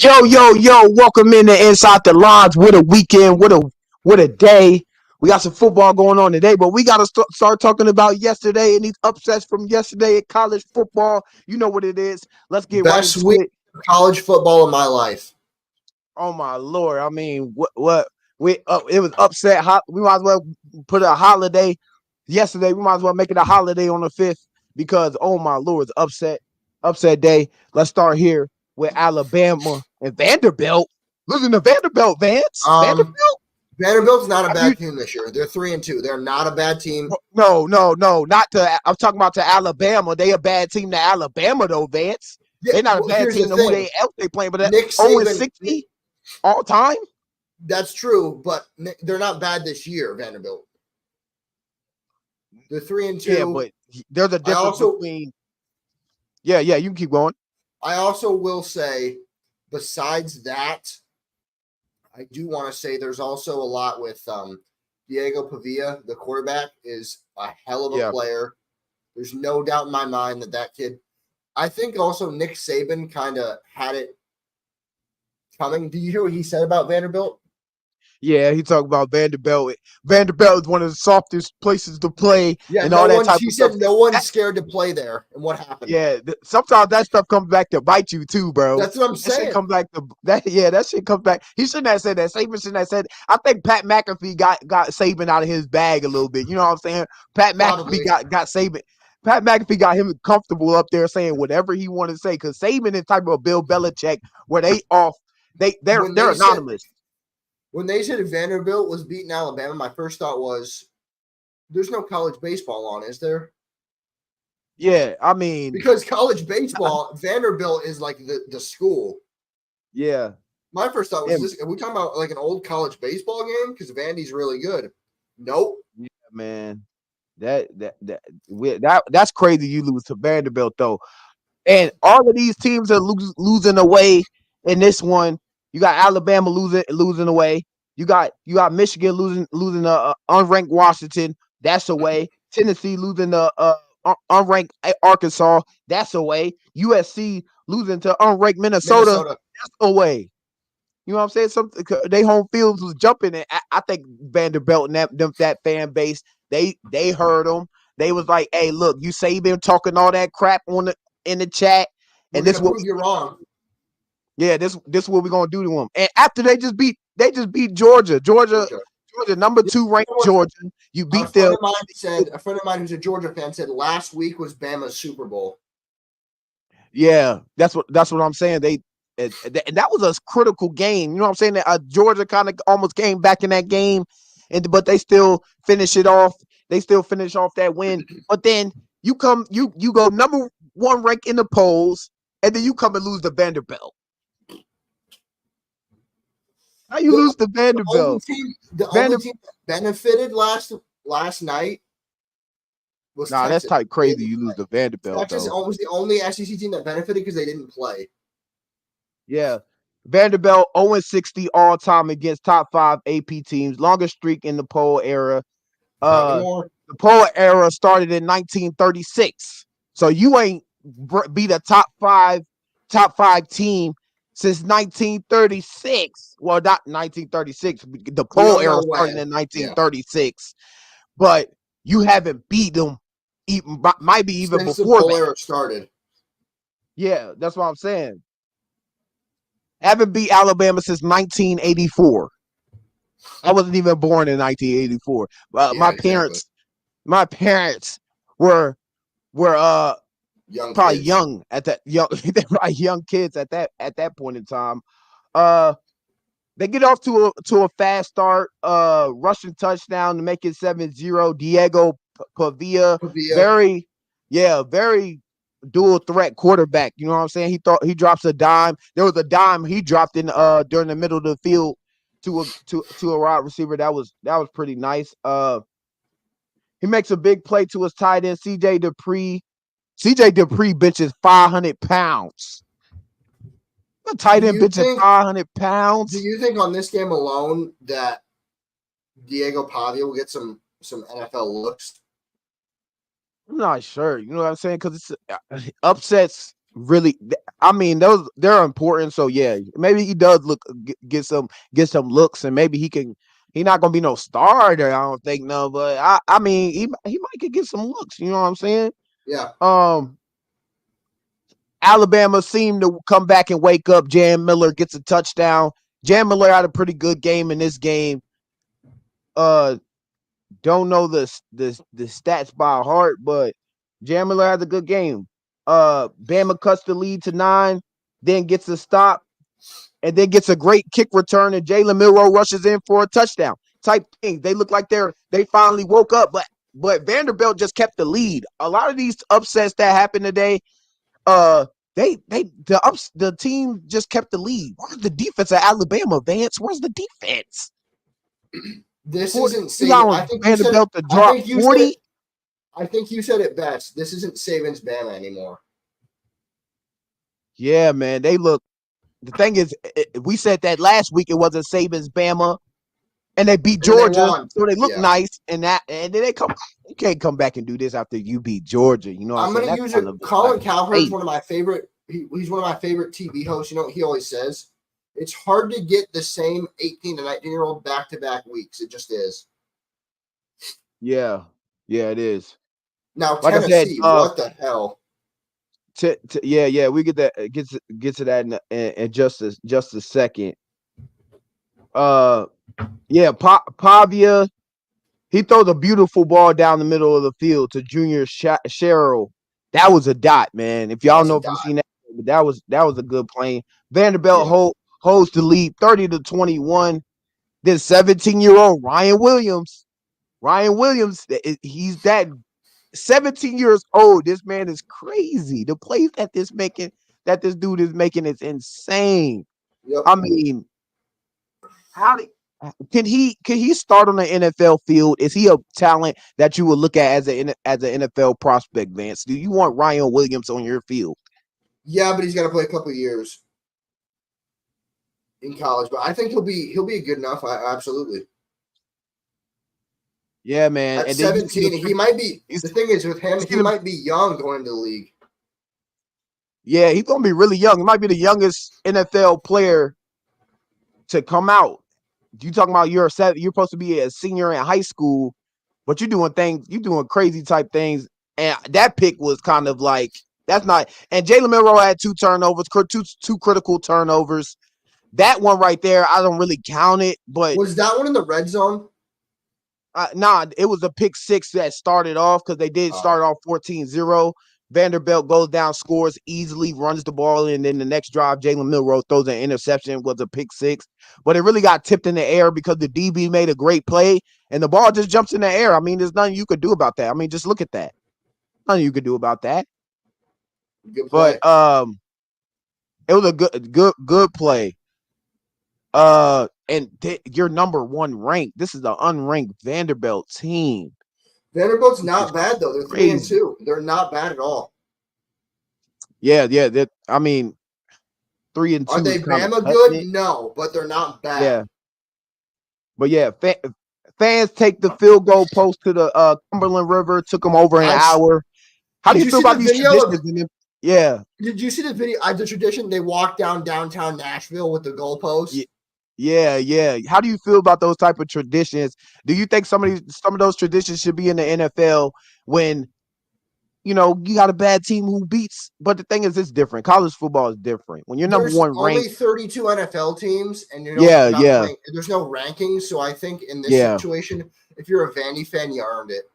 Yo, welcome in to Inside the Lines. What a weekend, what a day. We got some football going on today, but we got to start talking about yesterday and these upsets from yesterday at college football. You know what it is. Let's get right Best into week it. of college football in my life. Oh my Lord. I mean, what we it was upset. We might as well put a holiday yesterday. We might as well make it a holiday on the 5th because oh my Lord, it's upset day. Let's start here with Alabama and Vanderbilt. Losing to Vanderbilt, Vance. Um, Vanderbilt? Vanderbilt's not a Have you bad team this year. They're 3-2. They're not a bad team. no, not to I'm talking about to Alabama. They a bad team to Alabama though, Vance. Yeah, They're not a well, bad here's the team to who thing. they else they playing, but Nick 0 and Saban. 60 all time? That's true, but they're not bad this year. Vanderbilt. They're 3-2. Yeah, but there's a I difference also, between. Yeah, you can keep going. I also will say, besides that, I do want to say there's also a lot with Diego Pavia, the quarterback, is a hell of a Yeah, player. There's no doubt in my mind that kid. I think also Nick Saban kind of had it coming. Did you hear what he said about Vanderbilt? yeah. He talked about Vanderbilt. Vanderbilt is one of the softest places to play Yeah, and all that type he of stuff. said no one's scared to play there. And what happened? Yeah, sometimes that stuff comes back to bite you too, bro. That's what I'm That shit saying. comes back to that. Yeah, that shit comes back. He shouldn't have said that. Saban shouldn't have said. I think Pat McAfee got Saban out of his bag a little bit. You know what I'm saying? Pat McAfee Probably. got Saban. Pat McAfee got him comfortable up there saying whatever he wanted to say because Saban is type of Bill Belichick where they're When they said anonymous. Vanderbilt was beating Alabama, my first thought was, "There's no college baseball on, is there?" Yeah, I mean, Because college baseball, Vanderbilt is like the school. yeah. My first thought was, And, are we talking about like an old college baseball game? Because Vandy's really good. Nope. yeah, man. That's crazy. You lose to Vanderbilt though. And all of these teams are losing away in this one. You got Alabama losing away. You got Michigan losing unranked Washington. That's away. Tennessee losing to unranked Arkansas. That's away. USC losing to unranked Minnesota. That's away. You know what I'm saying? They home fields was jumping, and I think Vanderbilt and that fan base they heard them. They was like, "Hey, look, you say you been talking all that crap in the chat, We're and this gonna what prove you wrong." yeah, this what we're gonna do to them." And after they just beat Georgia, number 2 ranked Georgia. You beat them. A friend of mine who's a Georgia fan said last week was Bama's Super Bowl. Yeah, that's what I'm saying. And that was a critical game. You know what I'm saying? That Georgia kind of almost came back in that game, but they still finish it off. They still finish off that win. But then you go number 1 rank in the polls, and then you come and lose to Vanderbilt. How you lose to Vanderbilt? The only team that benefited last night was That's Texas. type crazy. You lose to Vanderbilt. Texas was the only SEC team that benefited because they didn't play. Yeah. Vanderbilt 0-60 all time against top 5 AP teams. Longest streak in the poll era. The poll era started in 1936. So you ain't beat a top five team since 1936. Well, not 1936. The poll era started in 1936. Yeah. But you haven't beat them might be even since before the poll era started. Yeah, that's what I'm saying. Haven't beat Alabama since 1984. I wasn't even born in 1984. My parents were probably kids. Young at that they were like young kids at that point in time. They get off to a fast start, rushing touchdown to make it 7-0. Diego Pavia. Very dual threat quarterback. You know what I'm saying? He drops a dime. There was a dime he dropped in during the middle of the field to a wide receiver. That was pretty nice. He makes a big play to his tight end, CJ Dupree. CJ Dupree benches 500 pounds. The tight end benches 500 pounds. Do you think on this game alone that Diego Pavia will get some NFL looks? I'm not sure. You know what I'm saying? Because it's upsets really. I mean, they're important. So yeah, maybe he does get some looks, and maybe he can. He's not gonna be no starter. I don't think no, but I mean he might could get some looks. You know what I'm saying? Yeah. Um, Alabama seemed to come back and wake up. Jan Miller gets a touchdown. Jan Miller had a pretty good game in this game. Uh, don't know the stats by heart, but Jan Miller has a good game. Bama cuts the lead to 9, then gets a stop, and then gets a great kick return, and Jalen Milroe rushes in for a touchdown. Type thing. They look like they finally woke up, but Vanderbilt just kept the lead. A lot of these upsets that happened today, uh, the team just kept the lead. Where's the defense at Alabama, Vance? Where's the defense? This 40, isn't you Saban. got Vanderbilt to I drop think you said it. 40. I think you said it best. This isn't Saban's Bama anymore. Yeah, man. They look. The thing is, we said that last week. It wasn't Saban's Bama, and they beat And then they Georgia, won. so they look Yeah. nice. And then they come. You can't come back and do this after you beat Georgia. You know what I'm I'm saying? gonna That's use kind it. of just like Colin Cowherd's hey, one of my favorite. He's one of my favorite TV hosts. You know what he always says? It's hard to get the same 18 to 19-year-old back-to-back weeks. It just is. yeah, yeah, it is. Now Like I said, Tennessee, what the hell? yeah, we get that get to that in just a second. Yeah, Pavia. He throws a beautiful ball down the middle of the field to Junior Sherrill. That was a dot, man. If y'all That's know a if you've dot. seen that, that was a good play. Vanderbilt Yeah. holds the lead 30-21. Then 17-year-old Ryan Williams. He's that 17 years old. This man is crazy. The plays that this dude is making is insane. Yep. I mean, how did can he start on the NFL field? Is he a talent that you would look at as an NFL prospect, Vance? Do you want Ryan Williams on your field? Yeah, but he's got to play a couple of years in college. But I think he'll be good enough. Absolutely. Yeah, man. At And then you see 17, he might be. you The thing is with him, see he the might be young going into the league. yeah, he's gonna be really young. He might be the youngest NFL player to come out. You talking about you're supposed to be a senior in high school, but you're doing crazy type things. And that pick was kind of like that's not. And Jalen Milroe had 2 turnovers, two critical turnovers. That one right there, I don't really count it, but Was that one in the red zone? nah, it was a pick 6 that started off because they did start off 14-0. Vanderbilt goes down, scores easily, runs the ball, and then the next drive, Jalen Milroe throws an interception, was a pick 6. But it really got tipped in the air because the DB made a great play, and the ball just jumps in the air. I mean, there's nothing you could do about that. I mean, just look at that. Nothing you could do about that. Good play. But it was a good play. And you're number 1 ranked. This is the unranked Vanderbilt team. Vanderbilt's not bad though. They're Crazy. 3-2. They're not bad at all. Yeah. I mean, Are 3-2 they is kind of Bama cutting good? it. No, but they're not bad. Yeah, but yeah, fans take the field goal post to the Cumberland River. Took them over an hour. How do Did you you feel see the about these video of? traditions? Yeah, Did you see the video? The tradition they walk down downtown Nashville with the goalpost. yeah. How do you feel about those type of traditions? Do you think some of those traditions should be in the NFL when you got a bad team who beats? But the thing is, it's different. College football is different. When you're number There's 1 only ranked, 32 NFL teams, and yeah, not yeah, playing. There's no rankings, so I think in this yeah. situation, if you're a Vandy fan, you earned it.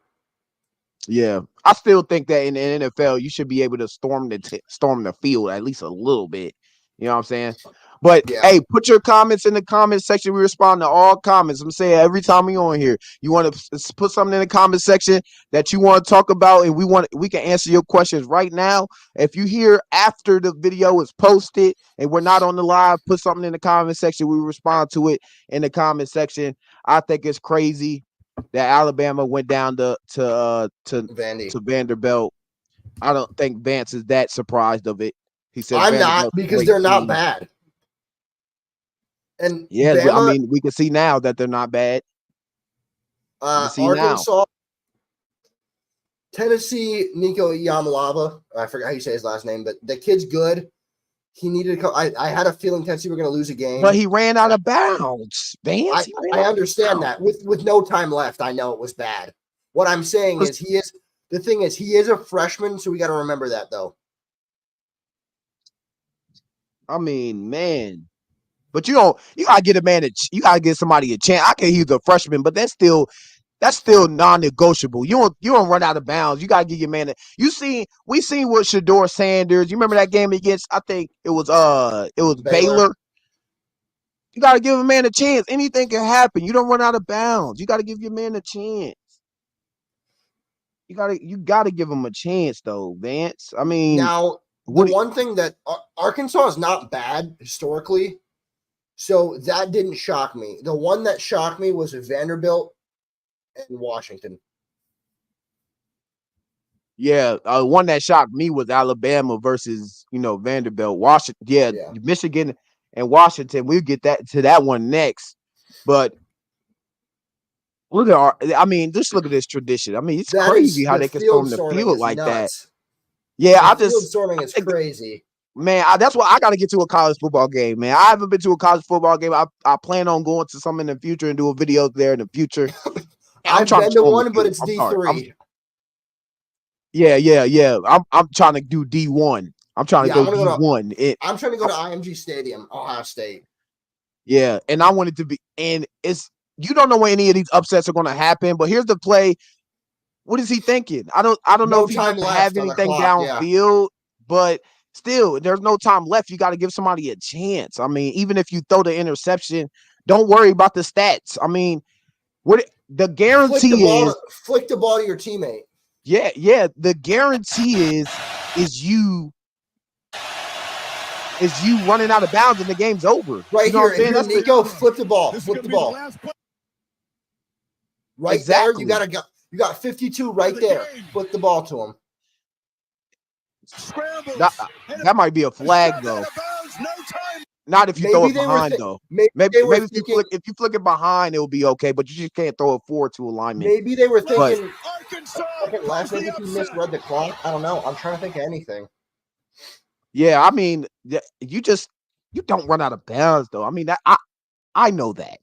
Yeah, I still think that in the NFL you should be able to storm the field at least a little bit. You know what I'm saying? But Yeah. hey, put your comments in the comment section. We respond to all comments. I'm saying every time we on here, you want to put something in the comment section that you want to talk about, and we can answer your questions right now. If you hear after the video is posted and we're not on the live, put something in the comment section. We respond to it in the comment section. I think it's crazy that Alabama went down to Vandy. Vanderbilt. I don't think Vance is that surprised of it. He says I'm not Vanderbilt's a because great they're not team. bad. And Yeah, I Bama, mean, we can see now that they're not bad. We can see now. Arkansas. Tennessee, Nico Yamalava. I forgot how you say his last name, but the kid's good. He needed to come. I had a feeling Tennessee were going to lose a game. But he ran out of bounds, Vance. I understand that. With no time left, I know it was bad. What I'm saying is he is a freshman, so we got to remember that, though. I mean, man. But you gotta get a man. You gotta get somebody a chance. I can he's a freshman, but that's still non-negotiable. You don't run out of bounds. You gotta give your man. We seen what Shador Sanders. You remember that game against? I think it was Baylor. You gotta give a man a chance. Anything can happen. You don't run out of bounds. You gotta give your man a chance. You gotta give him a chance, though, Vance. I mean, now one thing that Arkansas is not bad historically, so that didn't shock me. The one that shocked me was Vanderbilt and Washington. Yeah, one that shocked me was Alabama versus Vanderbilt. Washington, yeah, Michigan and Washington. We'll get to that one next. But look at just look at this tradition. I mean, it's crazy how they can storm the field like that. Yeah, field storming is crazy. Man, that's why I got to get to a college football game, man. I haven't been to a college football game. I plan on going to some in the future and doing videos there in the future. I've been to one, but it's D3. Yeah. I'm trying to do D1. I'm trying to go D1. I'm trying to go to IMG Stadium, Ohio State. Yeah, and I want it to be, and you don't know when any of these upsets are going to happen. But here's the play. What is he thinking? I don't know if he doesn't have anything downfield, but still, there's no time left. You got to give somebody a chance. I mean, even if you throw the interception, don't worry about the stats. I mean, the guarantee is flick the ball to your teammate. Yeah. The guarantee is you running out of bounds and the game's over. Right here, Nico, flip the ball. Flip the ball. Right exactly. There, you got 52 right there. Flip the ball to him. That might be a flag though. Not if you throw it behind though. Maybe if you flick it behind, it'll be okay. But you just can't throw it forward to a lineman. Maybe they were thinking. Maybe he misread the clock. I don't know. I'm trying to think of anything. Yeah, I mean, you don't run out of bounds though. I mean, I know that.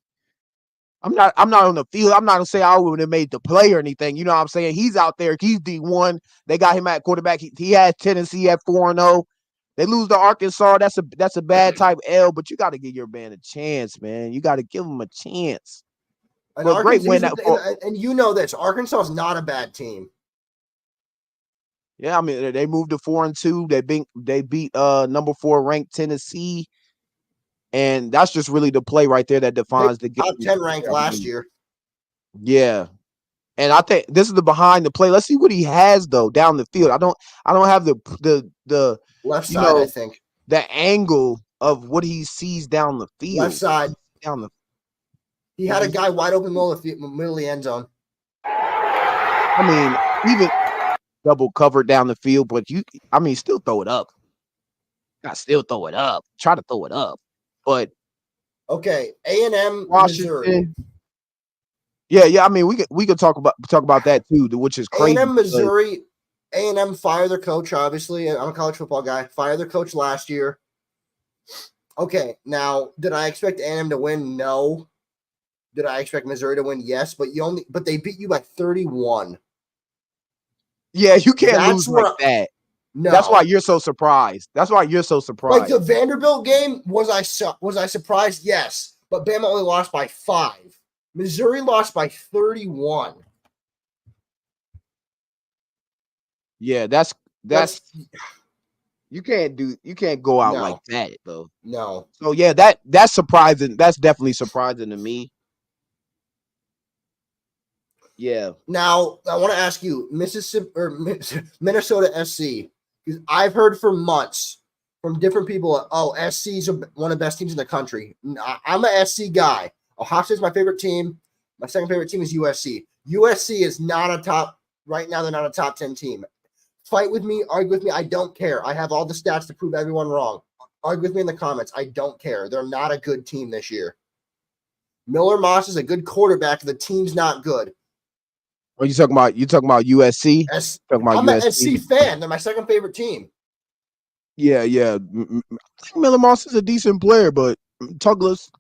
I'm not on the field. I'm not gonna say I would have made the play or anything. You know what I'm saying? He's out there. He's D1. They got him at quarterback. He had Tennessee at 4-0. They lose to Arkansas. That's a bad type L. But you got to give your man a chance, man. You got to give him a chance. And great win. And you know this. Arkansas is not a bad team. Yeah, I mean they moved to 4-2. They beat number 4 ranked Tennessee. And that's just really the play right there that defines the game. Top 10 ranked last year. Yeah. And I think this is the behind the play. Let's see what he has though down the field. I don't have the left side, I think. The angle of what he sees down the field. Left side. He had a guy wide open middle of the end zone. I mean, even double covered down the field, but still throw it up. I still throw it up. Try to throw it up. But okay, A&M, Missouri. Yeah. I mean, we could talk about that too, which is crazy. A&M, Missouri. A&M fired their coach. Obviously, I'm a college football guy. Fired their coach last year. Okay, now did I expect A&M to win? No. Did I expect Missouri to win? Yes, but they beat you by 31. Yeah, you can't lose like that. No. That's why you're so surprised. Like the Vanderbilt game, was I surprised? Yes. But Bama only lost by 5. Missouri lost by 31. Yeah, that's you can't go out like that though. No. So yeah, that's surprising. That's definitely surprising to me. Yeah. Now I want to ask you, Minnesota SC. Because I've heard for months from different people, SC's one of the best teams in the country. I'm a SC guy. Ohio State's my favorite team. My second favorite team is USC. USC is not a top right now. They're not a top 10 team. Fight with me, argue with me. I don't care. I have all the stats to prove everyone wrong. Argue with me in the comments. I don't care. They're not a good team this year. Miller Moss is a good quarterback. The team's not good. Are you talking about USC? Talking about I'm an USC? SC fan. They're my second favorite team. Yeah, yeah. I think Miller Moss is a decent player, but let's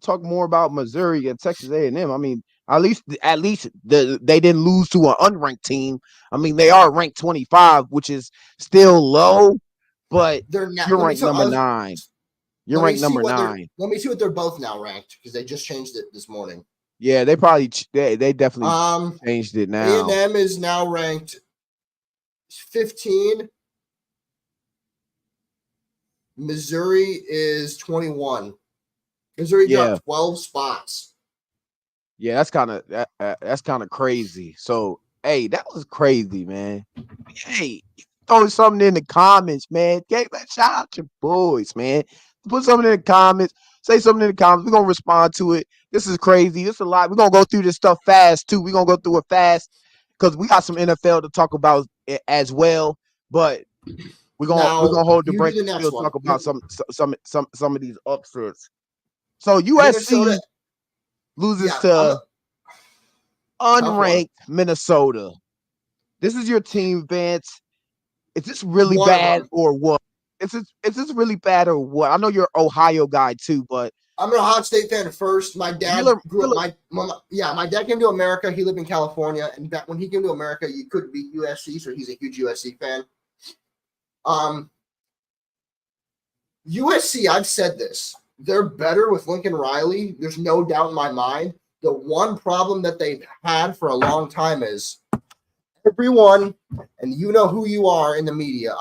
talk more about Missouri and Texas A&M. I mean, at least they didn't lose to an unranked team. I mean, they are ranked 25, which is still low, but They're not. you're ranked number 9. You're Let me ranked see number what they're. 9. Let me see what they're both now ranked because they just changed it this morning. Yeah, they definitely changed it now. A&M is now ranked 15. Missouri is 21. Missouri Yeah, dropped 12 spots. yeah, that's kind of crazy. So, hey, that was crazy, man. Hey, throw something in the comments, man. Shout out your boys, man. Put something in the comments. Say something in the comments. We're gonna respond to it. This is crazy. This is a lot. We're gonna go through this stuff fast too. We're gonna go through it fast because we got some NFL to talk about as well. But we're Now gonna hold the you do break the and next still one. talk about some of these upsets. So Minnesota. USC loses Yeah, to tough one. unranked Minnesota. This is your team, Vance. Is this really One of bad them. or what? Is this really bad or what? I know you're an Ohio guy too, but I'm an Ohio State fan first. My dad grew up. Miller, My dad came to America. He lived in California, and back when he came to America, you could beat USC, so he's a huge USC fan. USC, I've said this. They're better with Lincoln Riley. There's no doubt in my mind. The one problem that they've had for a long time is everyone, and you know who you are in the media.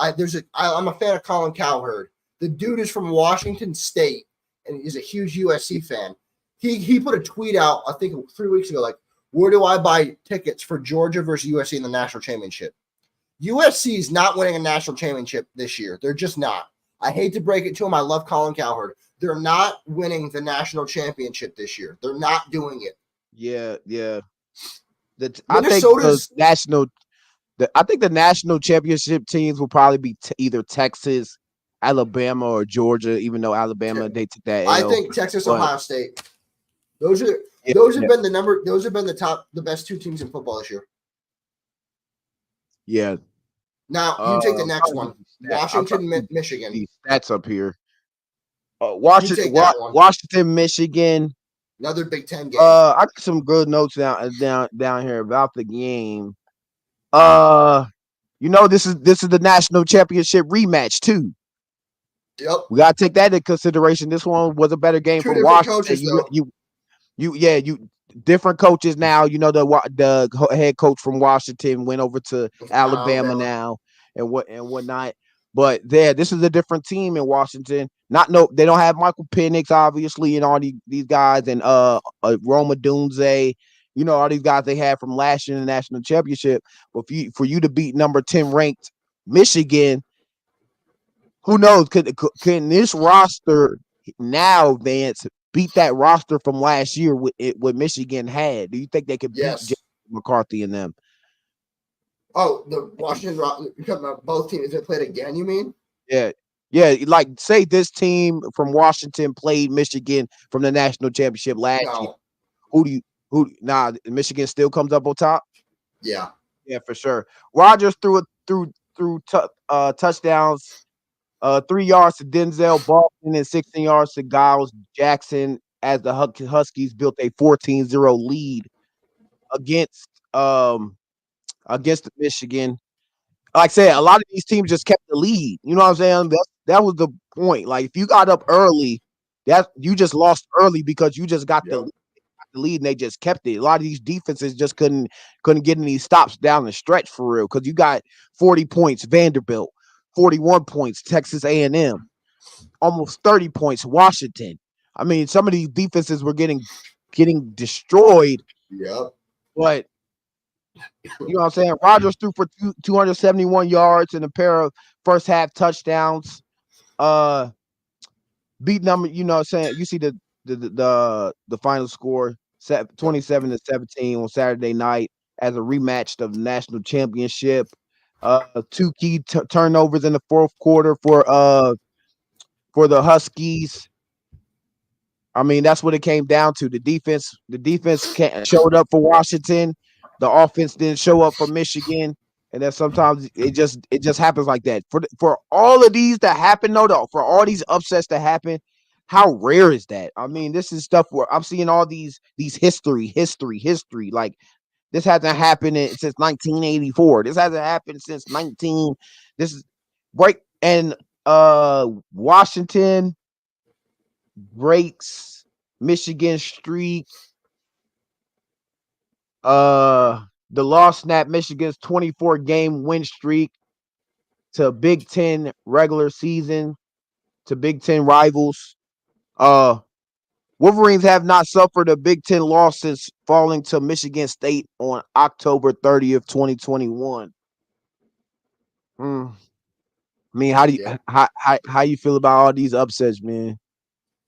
I'm a fan of Colin Cowherd. The dude is from Washington State and is a huge USC fan. He put a tweet out, I think 3 weeks ago, like, where do I buy tickets for Georgia versus USC in the national championship? USC is not winning a national championship this year. They're just not. I hate to break it to him. I love Colin Cowherd. They're not winning the national championship this year. They're not doing it. yeah, yeah. I think Minnesota's the national championship teams will probably be either Texas, Alabama, or Georgia. Even though Alabama they took that I L, think Texas, but Ohio State. Those are yeah, those have yeah, been the best two teams in football this year. yeah. Now you take the I'm next trying to one, get I'm trying Washington, to get Michigan. these stats up here. You take that one. Washington, Michigan. Another Big Ten game. I got some good notes down here about the game. This is the national championship rematch too. Yep. We gotta take that into consideration. This one was a better game Two for different Washington. coaches though. You different coaches now. The head coach from Washington went over to Alabama Alabama. now and whatnot. But this is a different team in Washington. They don't have Michael Penix obviously and all these guys and Roma Dunze. All these guys they had from last year in the national championship. But for you to beat number 10 ranked Michigan, who knows? Can this roster now, Vance, beat that roster from last year what Michigan had? Do you think they could beat J. Yes. McCarthy and them? Oh, the Washington. You're talking about both teams that played again. You mean? Yeah. Yeah, like say this team from Washington played Michigan from the national championship last year. No. Michigan still comes up on top? Yeah. Yeah, for sure. Rogers threw touchdowns. 3 yards to Denzel Boston and 16 yards to Giles Jackson as the Huskies built a 14-0 lead against Michigan. Like I said, a lot of these teams just kept the lead. You know what I'm saying? That was the point. Like if you got up early, that you just lost early because you just got the Yep. lead and they just kept it. A lot of these defenses just couldn't get any stops down the stretch for real because you got 40 points Vanderbilt, 41 points Texas A&M, almost 30 points Washington. I mean, some of these defenses were getting destroyed, Yep. but you know what I'm saying? Rogers threw for 271 yards and a pair of first half touchdowns. Beat number, you know what I'm saying? You see the final score 27-17 on Saturday night as a rematch of the national championship. Two key turnovers in the fourth quarter for the Huskies. I mean, that's what it came down to. The defense showed up for Washington, the offense didn't show up for Michigan, and then sometimes it just happens like that. For all of these that happen, though, for all these upsets that happen, how rare is that? I mean, this is stuff where I'm seeing all these history. Like this hasn't happened since 1984. This hasn't happened since 19. This is break and Washington breaks Michigan streak. The loss snapped Michigan's 24 game win streak to Big Ten regular season to Big Ten rivals. Uh, Wolverines have not suffered a Big Ten loss since falling to Michigan State on October 30th, 2021. I mean, how do you Yeah. how you feel about all these upsets, man?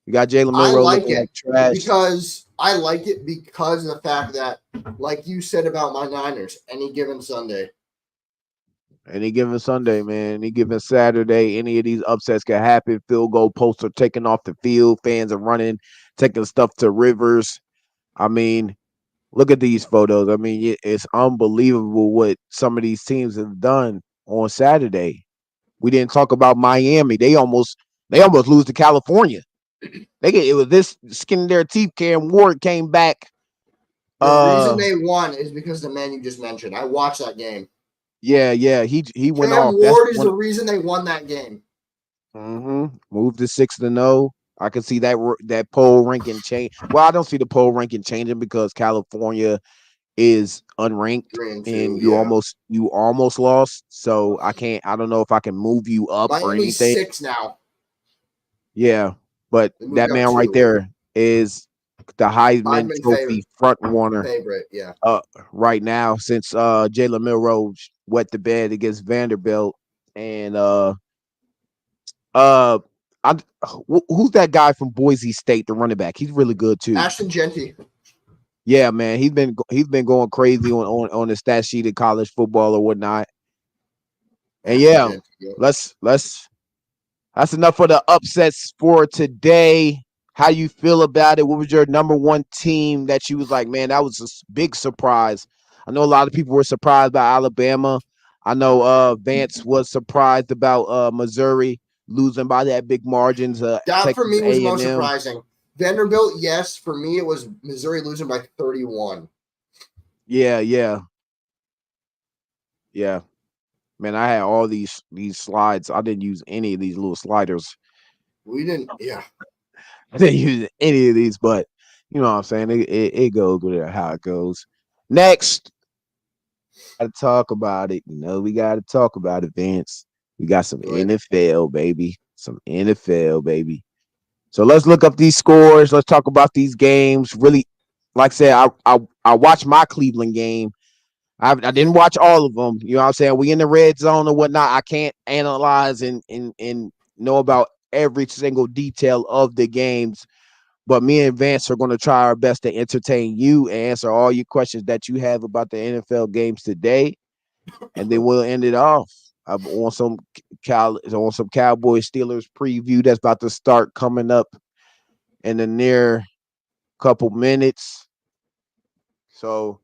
You got Jalen I Monroe like looking it like trash. because I like it because of the fact that, like you said about my Niners, any given Sunday. Any given Sunday, man, any given Saturday, any of these upsets can happen. Field goal posts are taken off the field. Fans are running, taking stuff to rivers. I mean, look at these photos. I mean, it's unbelievable what some of these teams have done on Saturday. We didn't talk about Miami. They almost lose to California. It was this skin in their teeth. Cam Ward came back. The reason they won is because the man you just mentioned. I watched that game. Yeah. He went Cam off. That's Ward is one. the reason they won that game. Moved to 6-0. I can see that poll ranking change. Well, I don't see the poll ranking changing because California is unranked 3-2, and yeah. you almost lost. So I don't know if I can move you up or Miami's anything. 6 now. Yeah, but They moved that up man right 2. there is the Heisman Heisman Trophy front runner favorite, yeah. right now since Jalen Milroe wet the bed against Vanderbilt. And uh I, who's that guy from Boise State, the running back? He's really good too. Ashton Genty. Yeah, man, he's been going crazy on the stat sheet in college football or whatnot. And Ashton yeah, Genty, yeah. let's that's enough for the upsets for today. How you feel about it? What was your number one team that you was like, man, that was a big surprise? I know a lot of people were surprised by Alabama. I know Vance was surprised about Missouri losing by that big margins. That for Texas me was most A&M. surprising. Vanderbilt, yes. For me, it was Missouri losing by 31. Yeah. Man, I had all these slides. I didn't use any of these little sliders. We didn't, yeah. I didn't use any of these, but you know what I'm saying. It goes with it, how it goes. Next, gotta talk about it. We gotta talk about it, Vince. We got some Go ahead. NFL, baby. Some NFL, baby. So let's look up these scores. Let's talk about these games. Really, like I said, I watched my Cleveland game. I didn't watch all of them. You know what I'm saying? We in the red zone or whatnot. I can't analyze and know about every single detail of the games. But me and Vance are going to try our best to entertain you and answer all your questions that you have about the NFL games today, and then we'll end it off on some Cowboys Steelers preview that's about to start coming up in the near couple minutes. So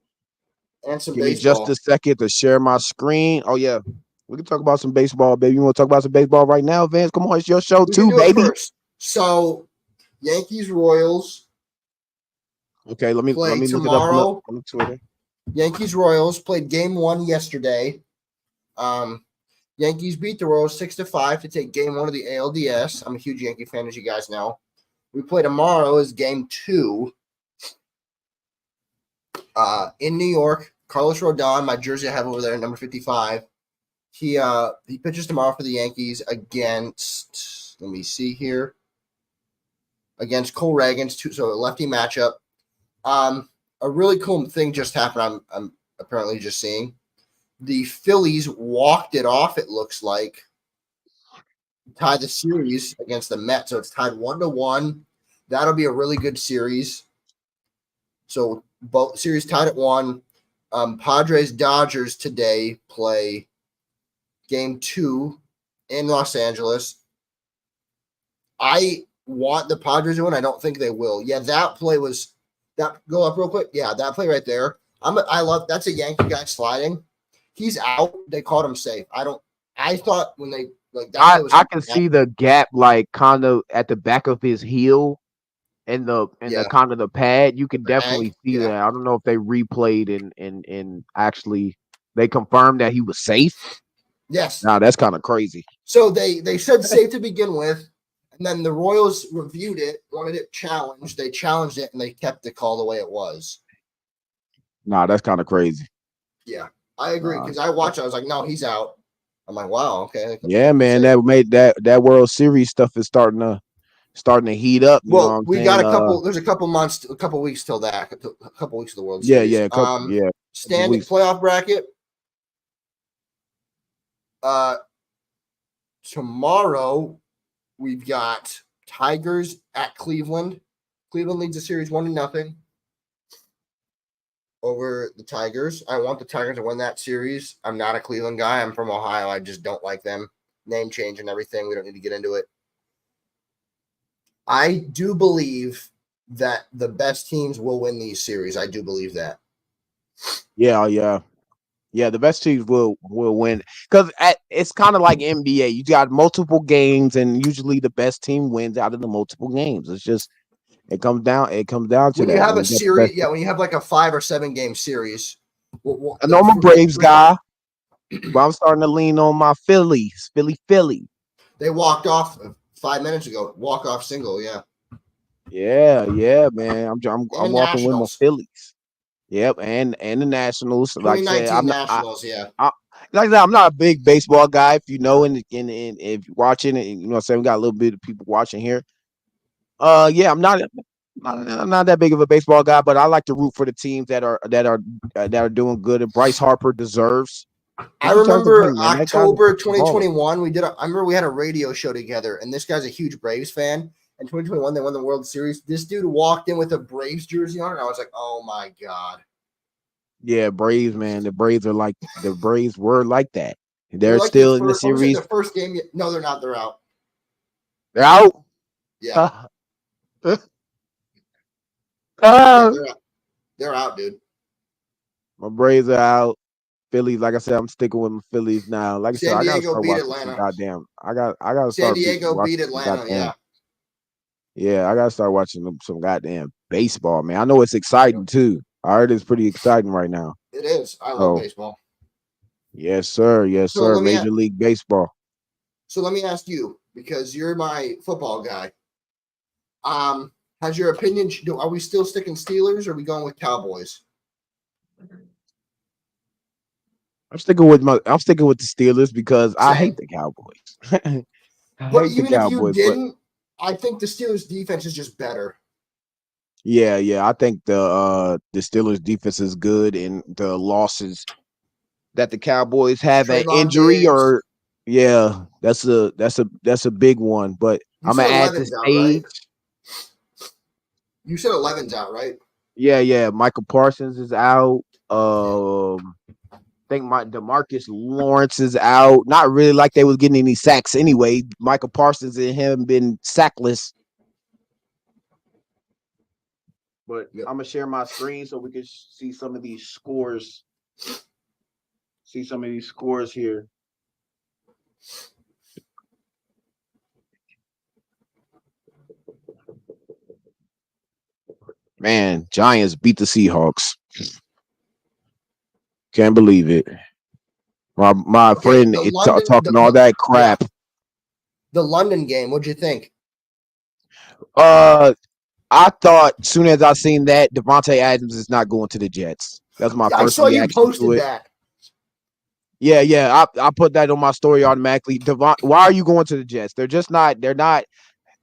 And some give me just baseball. a second to share my screen. Oh yeah, we can talk about some baseball, baby. You want to talk about some baseball right now, Vance? Come on, it's your show We can too, do it baby. first. So, Yankees Royals Okay, let me play look it up tomorrow. on Twitter. Yankees Royals played game 1 yesterday. Yankees beat the Royals 6-5 to take game 1 of the ALDS. I'm a huge Yankee fan, as you guys know. We play tomorrow as game 2 in New York. Carlos Rodon, my jersey I have over there, number 55. He pitches tomorrow for the Yankees against, let me see here, against Cole Ragans, so a lefty matchup. A really cool thing just happened. I'm apparently just seeing. The Phillies walked it off, it looks like. Tied the series against the Mets, so it's tied 1-1. That'll be a really good series. So both series tied at 1. Padres Dodgers today play game 2 in Los Angeles. I want the Padres to win. I don't think they will. Yeah, that play was that. Go up real quick. Yeah, that play right there. I love that's a Yankee guy sliding. He's out. They called him safe. I thought when they like that play was I can see the gap like kind of at the back of his heel and the yeah kind of the pad. You can definitely see yeah. that. I don't know if they replayed and actually they confirmed that he was safe. Yes. Now that's kind of crazy. So they said safe to begin with, and then the Royals reviewed it, wanted it challenged. They challenged it, and they kept the call the way it was. Nah, that's kind of crazy. Yeah, I agree Nah. because I watched. I was like, no, he's out. I'm like, wow, okay. Yeah, man, that made that World Series stuff is starting to heat up. You know what Well, I'm we got saying? a couple. There's a couple months, a couple weeks till that. A couple weeks of the World Yeah, Series. yeah, couple Standing weeks. playoff bracket. Tomorrow we've got Tigers at Cleveland. Cleveland leads the series 1-0 over the Tigers. I want the Tigers to win that series. I'm not a Cleveland guy. I'm from Ohio. I just don't like them. Name change and everything. We don't need to get into it. I do believe that the best teams will win these series. I do believe that. Yeah, yeah. Yeah, the best teams will win because it's kind of like NBA. You got multiple games, and usually the best team wins out of the multiple games. It's just it comes down to When you that. have When a you got the best series, when you have like a 5 or 7 game series, I know I'm a Braves guy, but I'm starting to lean on my Phillies. Philly. They walked off 5 minutes ago. Walk off single, yeah. Yeah, man. And the I'm walking with my Nationals, Phillies. Yep, and the Nationals. Like I said, 2019 Nationals, yeah. Like I said, I'm not a big baseball guy. If you know, and if you're watching it, you know, what I'm saying we got a little bit of people watching here. Yeah, I'm not that big of a baseball guy, but I like to root for the teams that are doing good. And Bryce Harper deserves. He I deserves to remember win, man. That guy's October a baller. 2021. I remember we had a radio show together, and this guy's a huge Braves fan. In 2021, they won the World Series. This dude walked in with a Braves jersey on, and I was like, "Oh my god!" Yeah, Braves, man. The Braves were like that. They're They're like the still in the first. I was like series. the first game. No, they're not. They're out. They're out. Yeah, yeah, Uh, they're out. They're out, dude. my Braves are out. Phillies, like I said, I'm sticking with my Phillies now. Like I said, San I gotta Diego start beat watching some Atlanta. goddamn. I gotta San start Diego beat watching some Atlanta. goddamn. Yeah. Yeah, I gotta start watching some goddamn baseball, man. I know it's exciting too. I heard it's pretty exciting right now. It is. I love So baseball. yes, So sir. Major League Baseball. let me ask you because you're my football guy. Um, has your opinion? Are we still sticking Steelers or are we going with Cowboys? I'm sticking with the Steelers because I hate Same. the Cowboys. I But hate the even if you Cowboys, but didn't, I think the Steelers defense is just better. yeah, I think the Steelers defense is good, and the losses that the Cowboys have at Trayvon injury Diggs. or yeah, that's a big one. But You I'm said gonna add to 11's out, right? stage. You said 11's out, right? Yeah. Michael Parsons is out. I think my Demarcus Lawrence is out. Not really like they was getting any sacks anyway. Michael Parsons and him been sackless. But Yep. I'm gonna share my screen so we can see some of these scores. See some of these scores here. Man, Giants beat the Seahawks. Can't believe it. My Okay, friend is talking all that yeah, crap. the London game. What'd you think? Uh, I thought as soon as I seen that Devontae Adams is not going to the Jets. That's my I first saw you reaction to posted it. that. Yeah. I put that on my story automatically. Why are you going to the Jets? They're just not. They're not.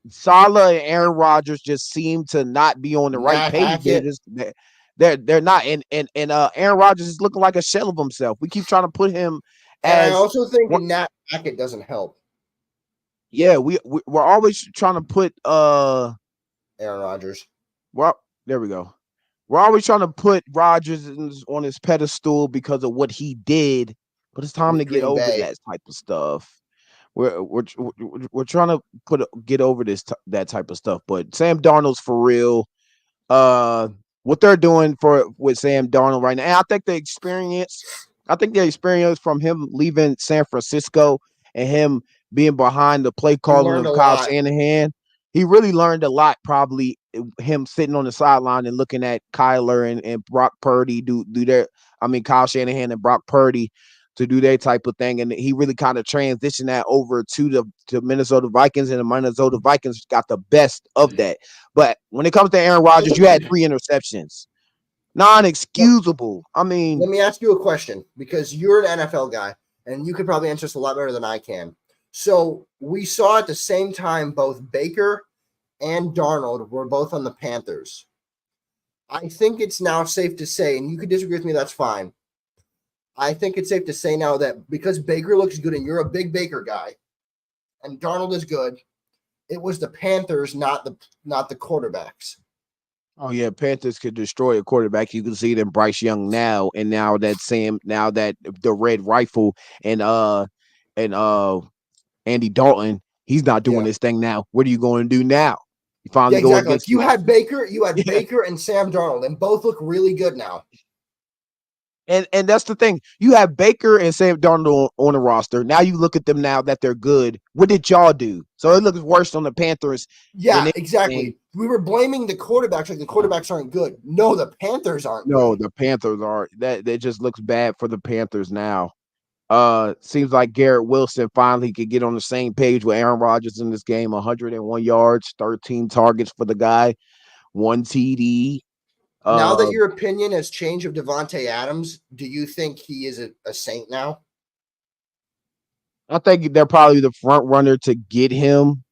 Salah and Aaron Rodgers just seem to not be on the right Matt page. They're Hackett. just they're not. And Aaron Rodgers is looking like a shell of himself. We keep trying to put him And I as also think one. Matt Hackett doesn't help Yeah, we're always trying to put Aaron Rodgers. well, there we go. We're always trying to put Rodgers on his pedestal because of what he did, but it's time With to get Green over Bay. that type of stuff. We're trying to get over that type of stuff. But Sam Darnold's for real. Uh, what they're doing with Sam Darnold right now. And I think the experience from him leaving San Francisco and him being behind the play He calling learned of a Kyle lot. Shanahan, he really learned a lot. Probably him sitting on the sideline and looking at Kyler and Brock Purdy do their. I mean Kyle Shanahan and Brock Purdy to do their type of thing, and he really kind of transitioned that over to Minnesota Vikings, and the Minnesota Vikings got the best of that. But when it comes to Aaron Rodgers, you had 3 interceptions, non-excusable. I Let mean, me ask you a question because you're an NFL guy and you could probably answer this a lot better than I can. So we saw at the same time both Baker and Darnold were both on the Panthers. I think it's now safe to say, and you could disagree with me, that's fine. I think it's safe to say now that because Baker looks good and you're a big Baker guy, and Darnold is good, it was the Panthers, not the quarterbacks. oh yeah, Panthers could destroy a quarterback. You can see it in Bryce Young now, and now that the red rifle and and uh Andy Dalton, he's not doing Yeah. this thing now. What are you going to do now? You Yeah, finally go exactly. Like against the you had yeah. Baker and Sam Darnold, and both look really good now. And that's the thing. You have Baker and Sam Darnold on the roster. Now you look at them now that they're good. What did y'all do? So it looks worse on the Panthers than Yeah, anything. exactly. We were blaming the quarterbacks like the quarterbacks aren't good. No, the Panthers aren't No, good. the Panthers are that just looks bad for the Panthers now. Seems like Garrett Wilson finally could get on the same page with Aaron Rodgers in this game. 101 yards, 13 targets for the guy, 1 TD. Now that Uh, your opinion has changed of Devontae Adams, do you think he is a Saint now? I think they're probably the front runner to get him.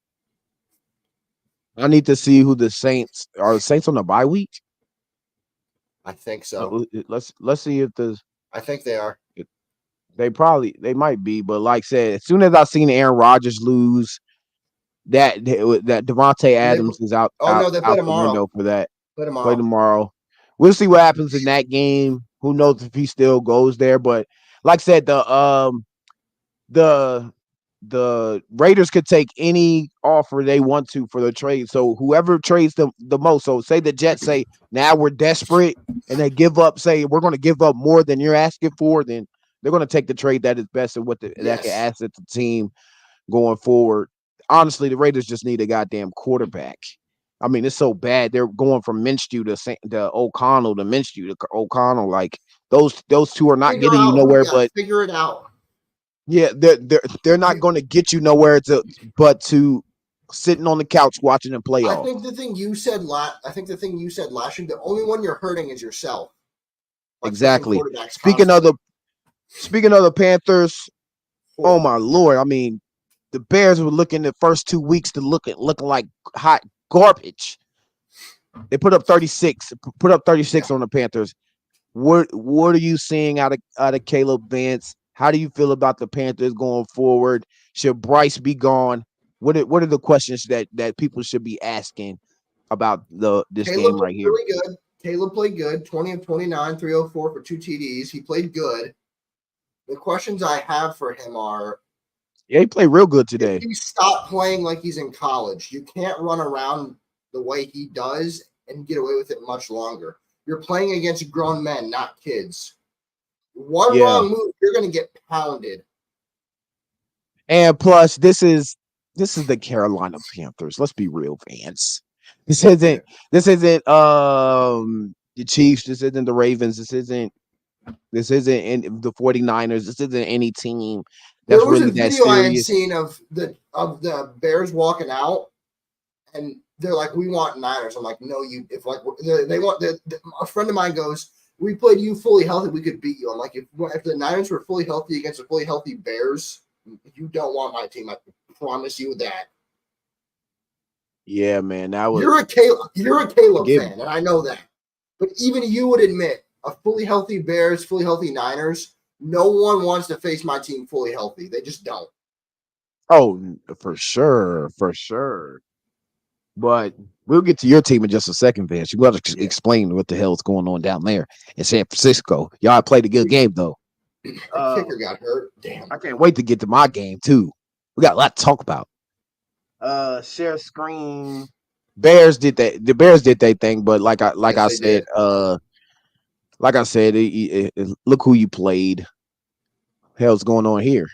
I need to see who the Saints are. The Saints on the bye week. I think so. Let's see if I think they are. they might be, but like I said, as soon as I seen Aaron Rodgers lose, that Devontae And they Adams is out oh out no, they play out the tomorrow. window for that. Play Play tomorrow. tomorrow. We'll see what happens in that game. Who knows if he still goes there? But like I said, the the Raiders could take any offer they want to for the trade. So whoever trades the most. So say the Jets say now we're desperate and they give up, say we're going to give up more than you're asking for, then they're going to take the trade that is best and that can Yes. asset the team going forward. Honestly, the Raiders just need a goddamn quarterback. I mean, it's so bad. They're going from Minshew to O'Connell to Minshew to O'Connell. Like those two are not Figure getting you out who nowhere. yeah, But figure it out. yeah, they're not You going to get you nowhere but to sitting on the couch watching the I playoffs. think the thing you said I think the thing you said last year, the only one you're hurting is yourself. Like switching Exactly. quarterbacks Speaking of constantly. the speaking of the Panthers, oh my lord! I mean, the Bears were looking the first 2 weeks to looking like hot garbage. They put up Yeah. 36 on the Panthers. What are you seeing out of Caleb Vance? How do you feel about the Panthers going forward? Should Bryce be gone? What are the questions that people should be asking about this Caleb game looked right here? really good. Caleb played good. 20 of 29, 304 for 2 TDs. He played good. The questions I have for him are Yeah, he played real good if today. he stopped playing like he's in college, you can't run around the way he does and get away with it much longer. You're playing against grown men, not kids. One Yeah, wrong move, you're going to get pounded. and plus this is the Carolina Panthers. Let's be real, Vance. This isn't this isn't the Chiefs. This isn't the Ravens. This isn't the 49ers. This isn't any team There that's was a really that video I had serious. seen of the Bears walking out, and they're like, "We want Niners." I'm like, "No, you." If like they want a friend of mine goes, "We played you fully healthy, we could beat you." I'm like, if the Niners were fully healthy against a fully healthy Bears, you don't want my team. I promise you that. Yeah, man, that was You're a Caleb give. fan, and I know that. But even you would admit a fully healthy Bears, fully healthy Niners. No one wants to face my team fully healthy. They just don't. Oh, for sure, for sure. But we'll get to your team in just a second, Vince. You got to Yeah. explain what the hell is going on down there in San Francisco. Y'all played a good game though. The Uh, kicker got hurt. Damn. I can't wait to get to my game too. We got a lot to talk about. Share screen. Bears did that. The Bears did their thing, but like Yes, I they said, did. look who you played. Hell's going on here?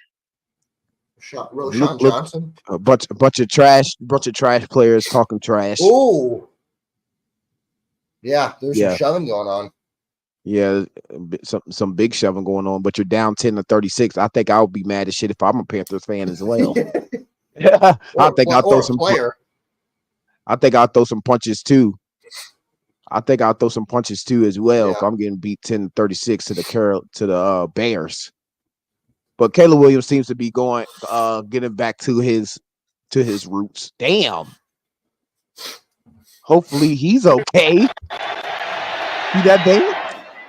Roshan Look, Johnson. bunch of trash players talking trash. Oh, yeah. There's some Yeah, shoving going on. yeah, some big shoving going on. But you're down 10-36. I think I would be mad as shit if I'm a Panthers fan as well. I think I'll throw or a some. player. I think I'll throw some punches too. I think I'll throw some punches too as well if Yeah. I'm getting beat 10-36 to the Bears. But Caleb Williams seems to be getting back to his roots. Damn. Hopefully he's okay. See that dance?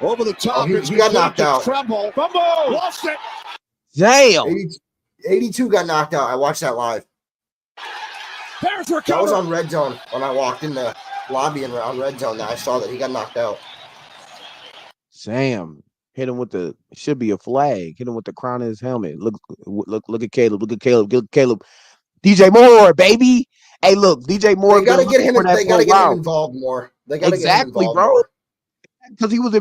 Over the top. He got knocked out. Tremble. Fumble. Lost it. Damn. 82 got knocked out. I watched that live. Bears recover. That was on Red Zone when I walked in the lobby and on Red Zone. That I saw that he got knocked out. Sam hit him with it should be a flag. Hit him with the crown of his helmet. Look at Caleb. Look at Caleb. Look at Caleb. DJ Moore, baby. Hey, look, DJ Moore. They gotta get him. They gotta get him involved more. They gotta get him involved bro. more. Because he was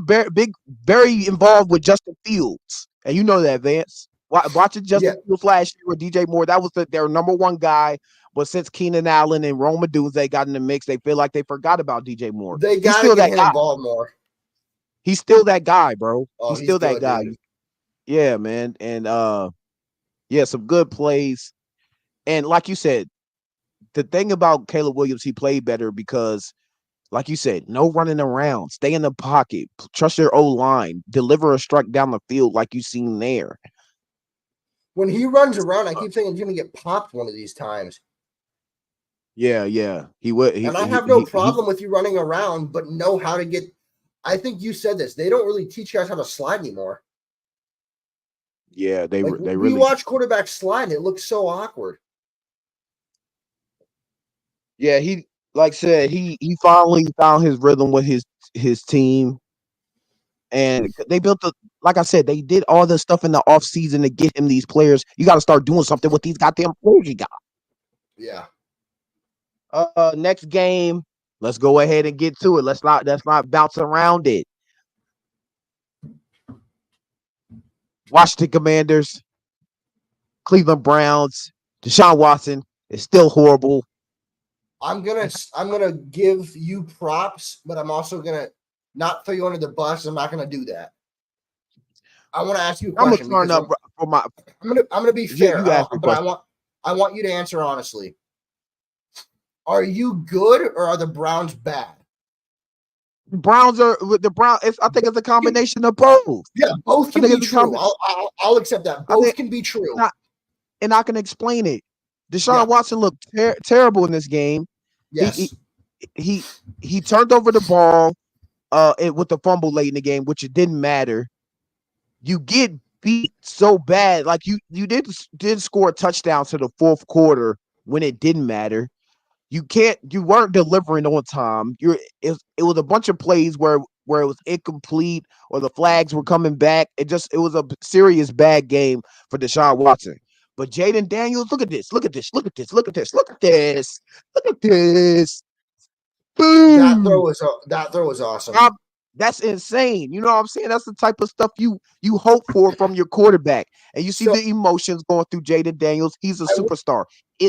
very involved with Justin Fields, and you know that, Vance. Watching Justin Fields last year with DJ Moore, that was their number one guy. But since Keenan Allen and Rome Odunze got in the mix, they feel like they forgot about DJ Moore. They gotta get him involved more. He's still that guy, bro. Oh, he's still good, that guy. Dude. Yeah, man. And some good plays. And like you said, the thing about Caleb Williams, he played better because, like you said, no running around. Stay in the pocket. Trust your O-line. Deliver a strike down the field like you seen there. When he runs around, I keep thinking he's going to get popped one of these times. Yeah. He would. And I have no problem with you running around, but know how to get – I think you said this. They don't really teach guys how to slide anymore. Yeah, they really – we watch quarterbacks slide, and it looks so awkward. Yeah, he like I said, he finally found his rhythm with his team. And they built like I said, they did all the stuff in the offseason to get him these players. You got to start doing something with these goddamn players you got. Yeah. Next game, let's go ahead and get to it. Let's not bounce around it. Washington Commanders, Cleveland Browns, Deshaun Watson is still horrible. I'm gonna give you props, but I'm also gonna not throw you under the bus. I'm not gonna do that. I want to ask you a question. I'm gonna turn up for my. I'm gonna be fair, but I want you to answer honestly. Are you good or are the Browns bad? The Browns are with the Browns. I think it's a combination of both. Yeah, both can be true. I'll accept that. Both can be true. And I can explain it. Deshaun Watson looked terrible in this game. Yes. He turned over the ball with the fumble late in the game, which it didn't matter. You get beat so bad. Like you did score a touchdown to the fourth quarter when it didn't matter. You weren't delivering on time. It was a bunch of plays where it was incomplete or the flags were coming back. It was a serious bad game for Deshaun Watson. But Jaden Daniels, look at this. Look at this. Look at this. Look at this. Look at this. Look at this. Boom. That throw was awesome. That's insane. You know what I'm saying? That's the type of stuff you hope for from your quarterback. And you see the emotions going through Jaden Daniels. He's a superstar.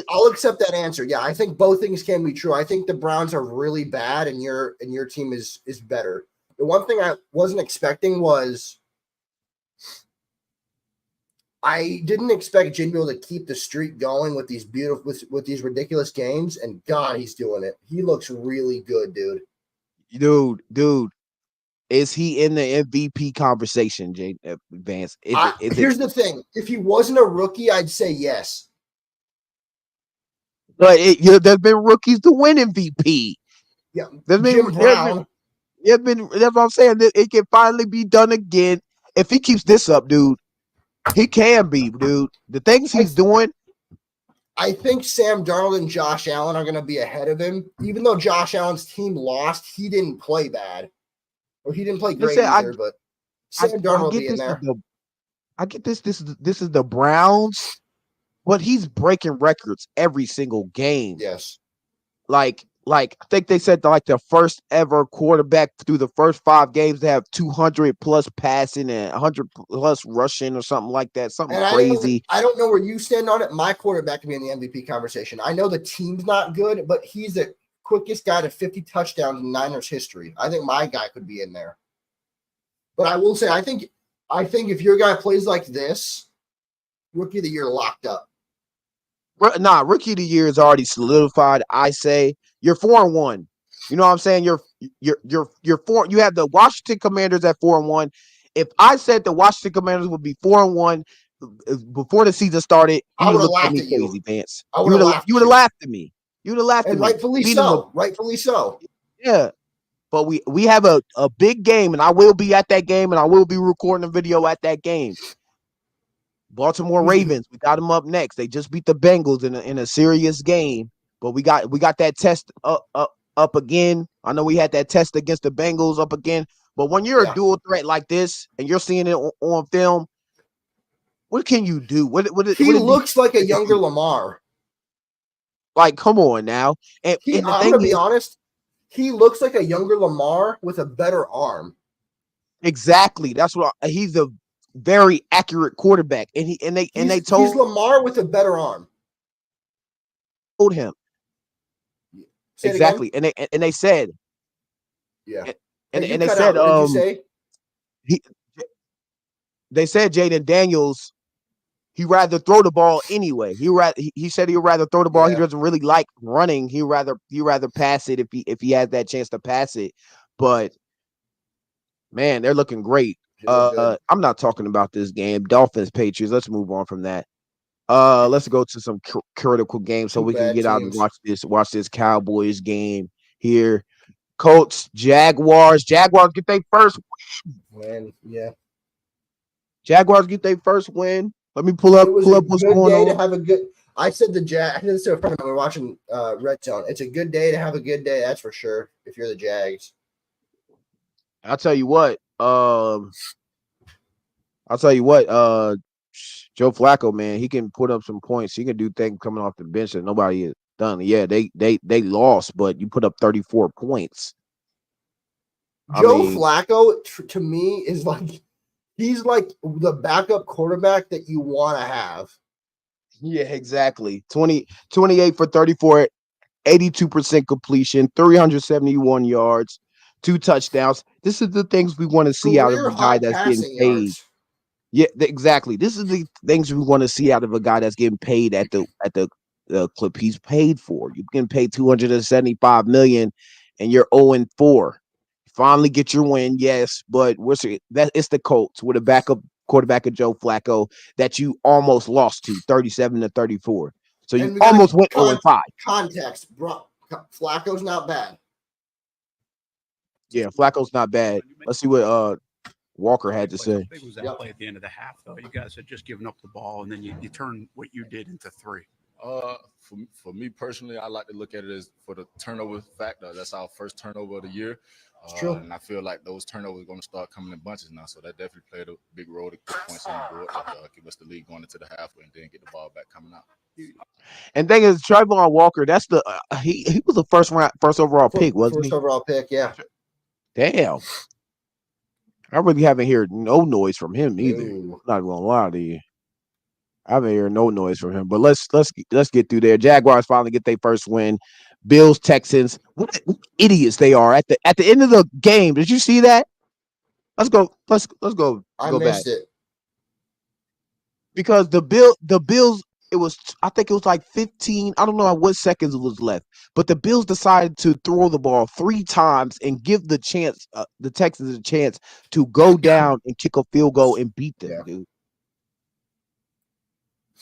I'll accept that answer. Yeah, I think both things can be true. I think the Browns are really bad and your team is better. The one thing I wasn't expecting was I didn't expect Jimmy to keep the streak going with these with these ridiculous games, and God, he's doing it. He looks really good, dude. Dude, is he in the MVP conversation, Vance? Here's the thing: if he wasn't a rookie, I'd say yes. But there's been rookies to win MVP. Yeah, Jim Brown. That's what I'm saying. It can finally be done again if he keeps this up, dude. He can be, dude. The things he's doing. I think Sam Darnold and Josh Allen are going to be ahead of him. Even though Josh Allen's team lost, he didn't play bad. Or he didn't play great either, but Sam Darnold will be in there. I get this. This is the Browns, but he's breaking records every single game. Yes. Like like I think they said like the first ever quarterback through the first 5 games to have 200 plus passing and 100 plus rushing or something like that. Something And crazy. I don't know where you stand on it. My quarterback can be in the MVP conversation. I know the team's not good, but he's the quickest guy to 50 touchdowns in Niners history. I think my guy could be in there. But I will say, I think if your guy plays like this, rookie of the year locked up. Nah, rookie of the year is already solidified. I say you're 4-1. You know what I'm saying? You're 4. You have the Washington Commanders at 4-1. If I said the Washington Commanders would be 4-1 before the season started, you I would would have have looked at laughed me at you. crazy, Vance. I would have laughed. You would have laughed at me. You would have laughed and at me. rightfully Beat them so. Rightfully so. Yeah. But we have a big game, and I will be at that game, and I will be recording a video at that game. Baltimore Ravens, we got them up next. They just beat the Bengals in a serious game, but we got that test up again. I know we had that test against the Bengals up again, but when you're a dual threat like this and you're seeing it on film, what can you do? He looks like a younger Lamar. Like, come on now. And the I'm thing gonna be is, honest. He looks like a younger Lamar with a better arm. exactly. That's what he's a very accurate quarterback, and they told he's Lamar with a better arm. him Say exactly, and they said, yeah, and you they cut said, out. What did you say? They said Jaden Daniels, he rather throw the ball anyway. He said he'd rather throw the ball. Yeah. He doesn't really like running. He rather pass it if he has that chance to pass it. But man, they're looking great. I'm not talking about this game. Dolphins Patriots. Let's move on from that. Let's go to some critical games so we can get out and watch this Cowboys game here. Colts, Jaguars. Jaguars get their first win. Yeah. Jaguars get their first win. Let me pull up what's going on. To have a good. I said the Jag. I said this to a friend of mine. We're watching Red Zone. It's a good day to have a good day. That's for sure. If you're the Jags, I'll tell you what. Joe Flacco, man, he can put up some points. He can do things coming off the bench that nobody has done. Yeah, they lost, but you put up 34 points. Joe Flacco to me is like he's like the backup quarterback that you want to have. Yeah, exactly. 28 for 34, 82% completion, 371 yards, 2 touchdowns. This is the things we want to see out of a guy that's getting paid. Yards. Yeah, exactly. This is the things we want to see out of a guy that's getting paid at the clip he's paid for. You're getting paid $275 million, and you're 0-4. Finally get your win, yes, but it's the Colts with a backup quarterback of Joe Flacco that you almost lost to 37-34. So you almost went 0-5. Context, bro. Flacco's not bad. Yeah, Flacco's not bad. Let's see what Walker had to say. Big was that play at the end of the half, though. You guys had just given up the ball, and then you turn what you did into 3. For me personally, I like to look at it as for the turnover factor. That's our first turnover of the year. True. And I feel like those turnovers are going to start coming in bunches now. So that definitely played a big role to put points on the board, give us the lead going into the halfway, and then get the ball back coming out. And thing is, Trayvon Walker, that's the he was the first overall pick, wasn't he? First overall pick, yeah. Damn. I really haven't heard no noise from him either. Ooh. I'm not gonna lie to you. I haven't heard no noise from him. But let's get through there. Jaguars finally get their first win. Bills, Texans. What idiots they are at the end of the game. Did you see that? Let's go. I missed it. Because the Bills, I think it was like 15. I don't know what seconds it was left. But the Bills decided to throw the ball 3 times and give the Texans a chance to go down and kick a field goal and beat them, dude.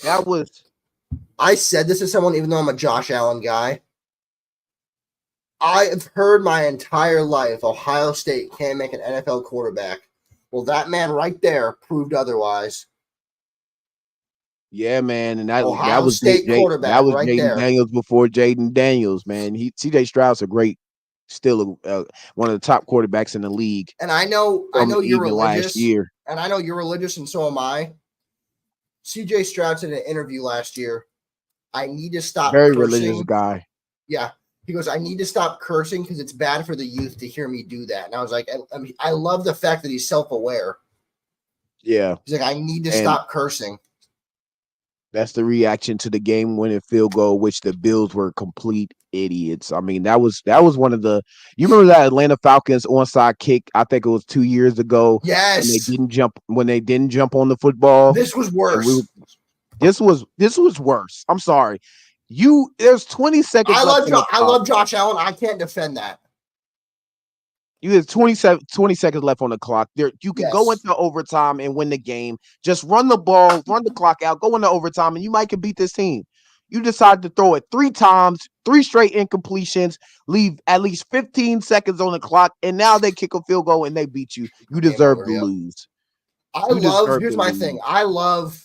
That was. I said this to someone, even though I'm a Josh Allen guy. I have heard my entire life Ohio State can't make an NFL quarterback. Well, that man right there proved otherwise. Yeah, man, and that was State quarterback. That was right Jaden Daniels before Jaden Daniels, man. CJ Stroud's still one of the top quarterbacks in the league. And I know you're religious. Last year. And I know you're religious, and so am I. CJ Stroud said in an interview last year, I need to stop Very cursing. religious guy. Yeah. He goes, I need to stop cursing because it's bad for the youth to hear me do that. And I was like, I love the fact that he's self-aware. Yeah. He's like, I need to And stop cursing. that's the reaction to the game-winning field goal, which the Bills were complete idiots. I mean, that was one of the. You remember that Atlanta Falcons onside kick? I think it was 2 years ago. Yes. When they didn't jump on the football. This was worse. This was worse. I'm sorry. There's 20 seconds. I love Josh Allen. I can't defend that. You have 20 seconds left on the clock. You can go into overtime and win the game. Just run the ball, run the clock out, go into overtime, and you might can beat this team. You decide to throw it 3 times, 3 straight incompletions, leave at least 15 seconds on the clock, and now they kick a field goal and they beat you. You deserve to lose. Here's my thing. I love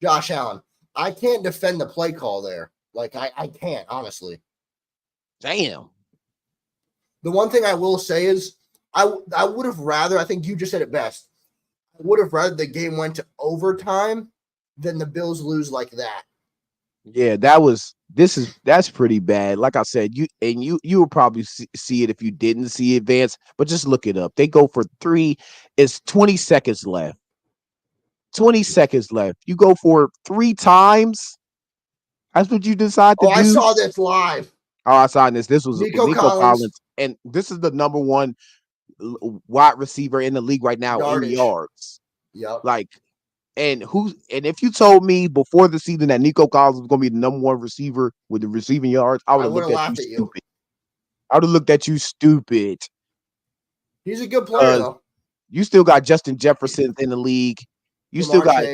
Josh Allen. I can't defend the play call there. Like, I can't, honestly. Damn. The one thing I will say is I would have rather, I think you just said it best, I would have rather the game went to overtime than the Bills lose like that. Yeah, that's pretty bad. Like I said, you will probably see it if you didn't see it, Vance, but just look it up. They go for 3. It's 20 seconds left. 20 seconds left. You go for 3 times. That's what you decide to do. I saw this live. Oh, I saw this. This was Nico Collins. And this is the number 1 wide receiver in the league right now in yards. Yep. And if you told me before the season that Nico Collins was going to be the number 1 receiver with the receiving yards, I would have looked at you stupid. I would have looked at you stupid. He's a good player, though. You still got Justin Jefferson in the league. You still got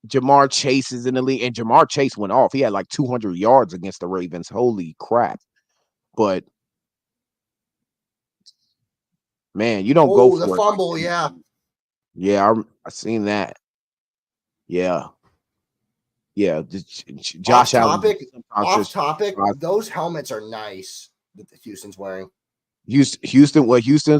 Jamar Chase is in the league, and Jamar Chase went off. He had like 200 yards against the Ravens. Holy crap. But, man, you don't go for the fumble, yeah. Yeah, I seen that. Yeah. Yeah. Josh Allen. Off topic. Those helmets are nice that Houston's wearing. Houston's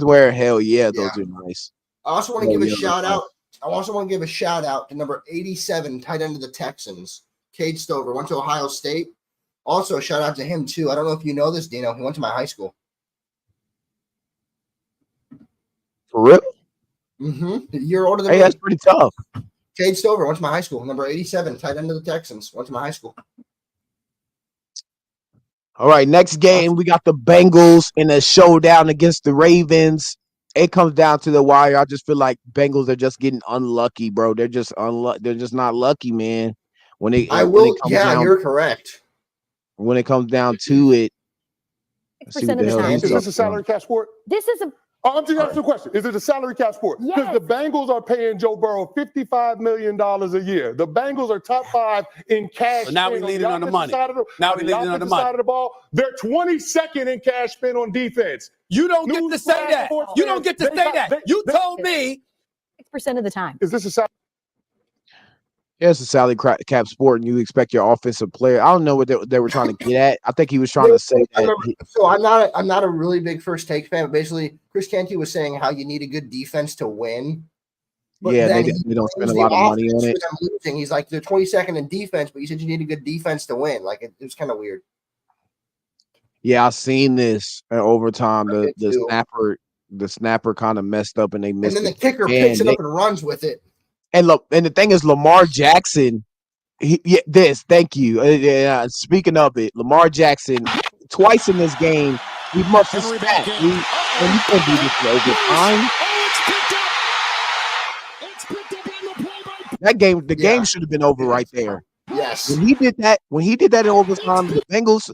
wearing? Hell yeah, those are nice. I also want to give a shout out. I also want to give a shout out to number 87, tight end of the Texans, Cade Stover. Went to Ohio State. Also, a shout out to him, too. I don't know if you know this, Dino. He went to my high school. For real? Mm-hmm. You're older than me. That's pretty tough. Cade Stover went to my high school. Number 87, tight end of the Texans. Went to my high school. All right, next game, we got the Bengals in a showdown against the Ravens. It comes down to the wire. I just feel like Bengals are just getting unlucky, bro. They're just They're just not lucky, man. You're correct. When it comes down to it, 6% of the time. Is this a salary cap sport? This is a. I'm just asking the question. Is it a salary cap sport? Because the Bengals are paying Joe Burrow $55 million a year. The Bengals are top 5 in cash. So now we're leaning on the money. Now we're leaning on the money. Side of the ball. They're 22nd in cash spend on defense. You don't get to say that. You don't get to say that. You told me 6% of the time. Is this a salary? Yeah, it's a salary cap sport, and you expect your offensive player. I don't know what they were trying to get at. I think he was trying to say that. So I'm not a really big first take fan, but basically Chris Canty was saying how you need a good defense to win. But yeah, they don't spend a lot of money on it. Losing. He's like, they're 22nd in defense, but you said you need a good defense to win. Like, it was kind of weird. Yeah, I seen this in overtime. The snapper kind of messed up, and they missed. And then the kicker picks it up and runs with it. And look, and the thing is, Lamar Jackson. Thank you. Speaking of it, Lamar Jackson twice in this game, he must have snapped. And you can't do this in overtime. That game, the game should have been over right there. Yes. When he did that in overtime, the Bengals,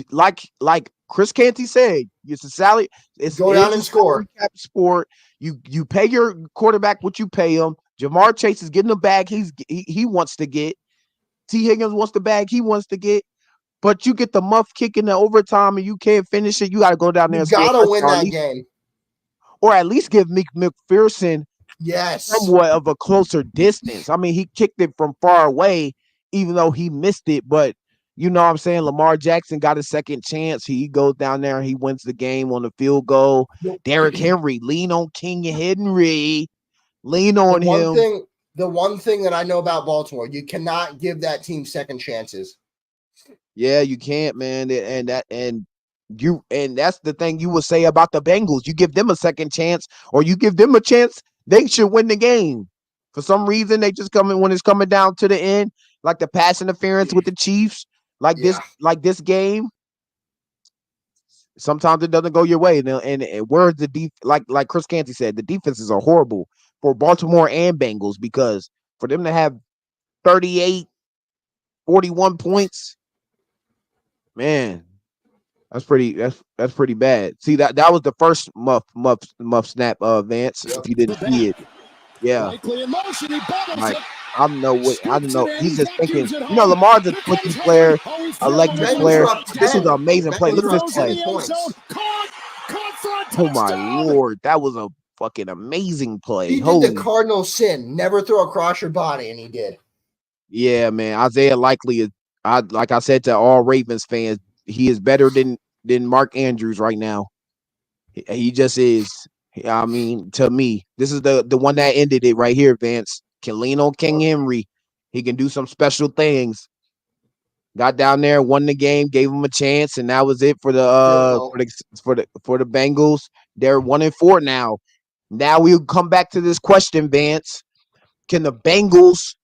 like Chris Canty said, it's a salary. It's go down and score. Cap sport. You pay your quarterback what you pay him. Jamar Chase is getting the bag he wants to get. T. Higgins wants the bag he wants to get. But you get the muff kick in the overtime and you can't finish it. You got to go down there and gotta win that game. Or at least give McPherson somewhat of a closer distance. I mean, he kicked it from far away, even though he missed it. But you know what I'm saying? Lamar Jackson got a second chance. He goes down there and he wins the game on the field goal. Derrick Henry, lean on King Henry. Lean on him. The one thing that I know about Baltimore, you cannot give that team second chances. Yeah, you can't, man. And and that's the thing you would say about the Bengals. You give them a second chance, or you give them a chance, they should win the game. For some reason, they just come in when it's coming down to the end, like the pass interference with the Chiefs, Yeah. like this game. Sometimes it doesn't go your way, and where's the like Chris Canty said, the defenses are horrible for Baltimore and Bengals, because for them to have 38, 41 points, man, that's pretty bad. See, that was the first muff snap, Vance. Yep. If you didn't see it, yeah. Likely in motion. He bubbles Like it. I don't know. Scoops it in. He's just thinking. Vacuums it home. Lamar's a Here twitchy comes player, Henry. Oh, he throws electric it Bengals player. are away. up This was 10. an amazing play. Bengals Look are at up this Throws in play. the 10 end zone. points. Caught for a Oh my touchdown. lord, that was a fucking amazing play. He did Holy, the Cardinal sin, never throw across your body, and he did. yeah, man. Isaiah Likely is. Like I said to all Ravens fans, he is better than Mark Andrews right now. He just is. I mean, to me, this is the one that ended it right here. Vance can lean on King Henry. He can do some special things. Got down there, won the game, gave him a chance, and that was it for the Bengals. They're 1-4 now. Now we'll come back to this question, Vance. Can the Bengals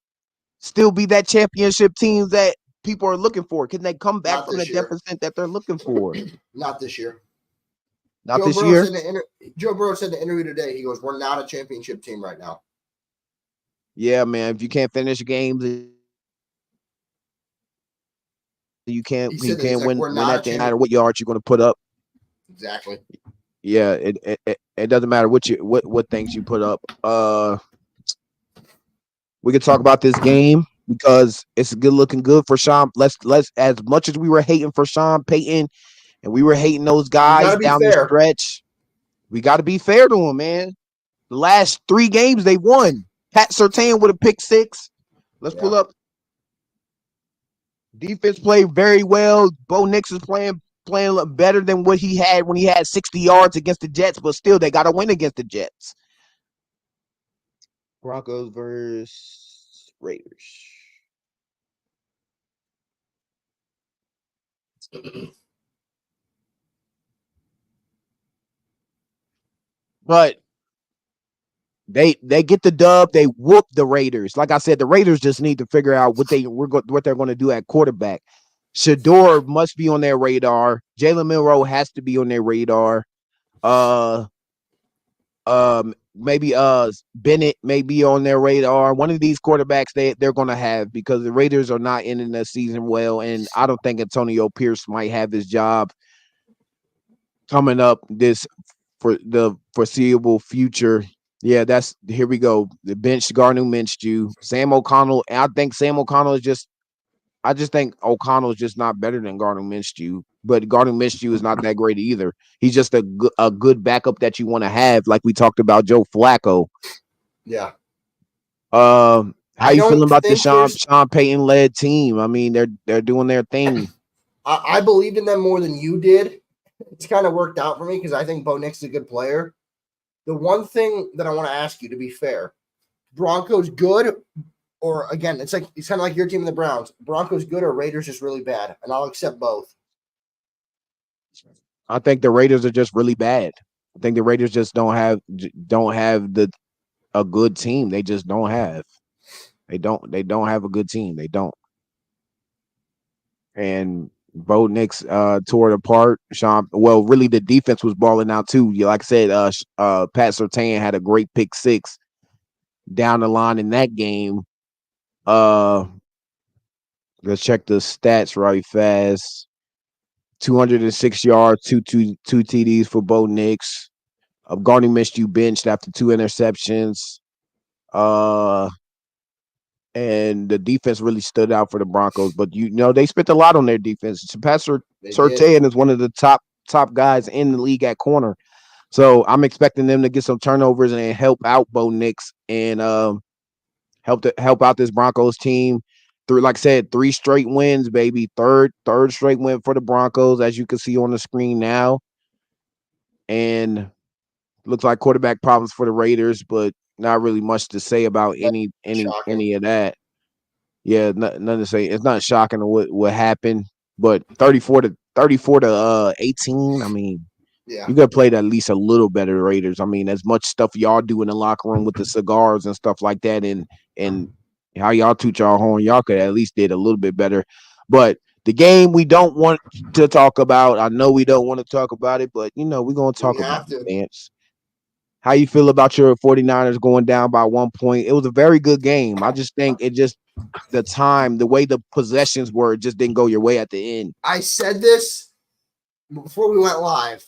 still be that championship team that people are looking for? Can they come back Not from the this year. deficit that they're looking for? Not this year. Not this year. Joe Burrow said in the interview today, he goes, "We're not a championship team right now." Yeah, man. If you can't finish games, you can't win "We're at not the a end, no matter what yards you're going to put up. Exactly. Yeah, it doesn't matter what things you put up. We could talk about this game because it's looking good for Sean. Let's as much as we were hating for Sean Payton and we were hating those guys be down fair. the stretch, we got to be fair to them, man. The last 3 games they won. Pat Surtain with a pick 6. Let's pull up. Defense played very well. Bo Nix is playing better than what he had when he had 60 yards against the Jets, but still they got to win against the Jets. Broncos versus Raiders. But they get the dub. They whoop the Raiders. Like I said, the Raiders just need to figure out what they're going to do at quarterback. Shador must be on their radar. Jalen Milroe has to be on their radar. Maybe Bennett may be on their radar. One of these quarterbacks they're going to have, because the Raiders are not ending the season well, and I don't think Antonio Pierce might have his job coming up for the foreseeable future. Yeah, here we go. The bench, Gardner Minshew, Sam O'Connell. And I think Sam O'Connell is I just think O'Connell is just not better than Gardner Minshew. But Gardner Minshew is not that great either. He's just a good backup that you want to have, like we talked about Joe Flacco. Yeah. How you feeling about the Sean Payton led team? I mean, they're doing their thing. I believed in them more than you did. It's kind of worked out for me because I think Bo Nix is a good player. The one thing that I want to ask you, to be fair, Broncos good, or again, it's kind of like your team and the Browns. Broncos good or Raiders just really bad, and I'll accept both. I think the Raiders are just really bad. I think the Raiders just don't have a good team. They just don't have. They don't have a good team. They don't. And Bo Nix tore it apart. Really the defense was balling out too. Like I said, Pat Surtain had a great pick 6 down the line in that game. Let's check the stats right fast. 206 yards, two TDs for Bo Nix. Gardner Minshew benched after 2 interceptions. And the defense really stood out for the Broncos. But they spent a lot on their defense. Pat Surtain is one of the top guys in the league at corner. So I'm expecting them to get some turnovers and help out Bo Nix and help out this Broncos team. Like I said, 3 straight wins, baby. Third straight win for the Broncos, as you can see on the screen now. And looks like quarterback problems for the Raiders, but not really much to say about any of that. Yeah, nothing to say. It's not shocking what happened. but 34 to 18. I mean, Yeah. you got to play at least a little better, Raiders. I mean, as much stuff y'all do in the locker room with the cigars and stuff like that, and how y'all toot y'all horn, y'all could at least did a little bit better. But the game we don't want to talk about, I know we don't want to talk about it, but we're gonna talk We about have to. it, Vance. How you feel about your 49ers going down by 1 point? It was a very good game. I just think the time, the way the possessions were, it just didn't go your way at the end. I said this before we went live.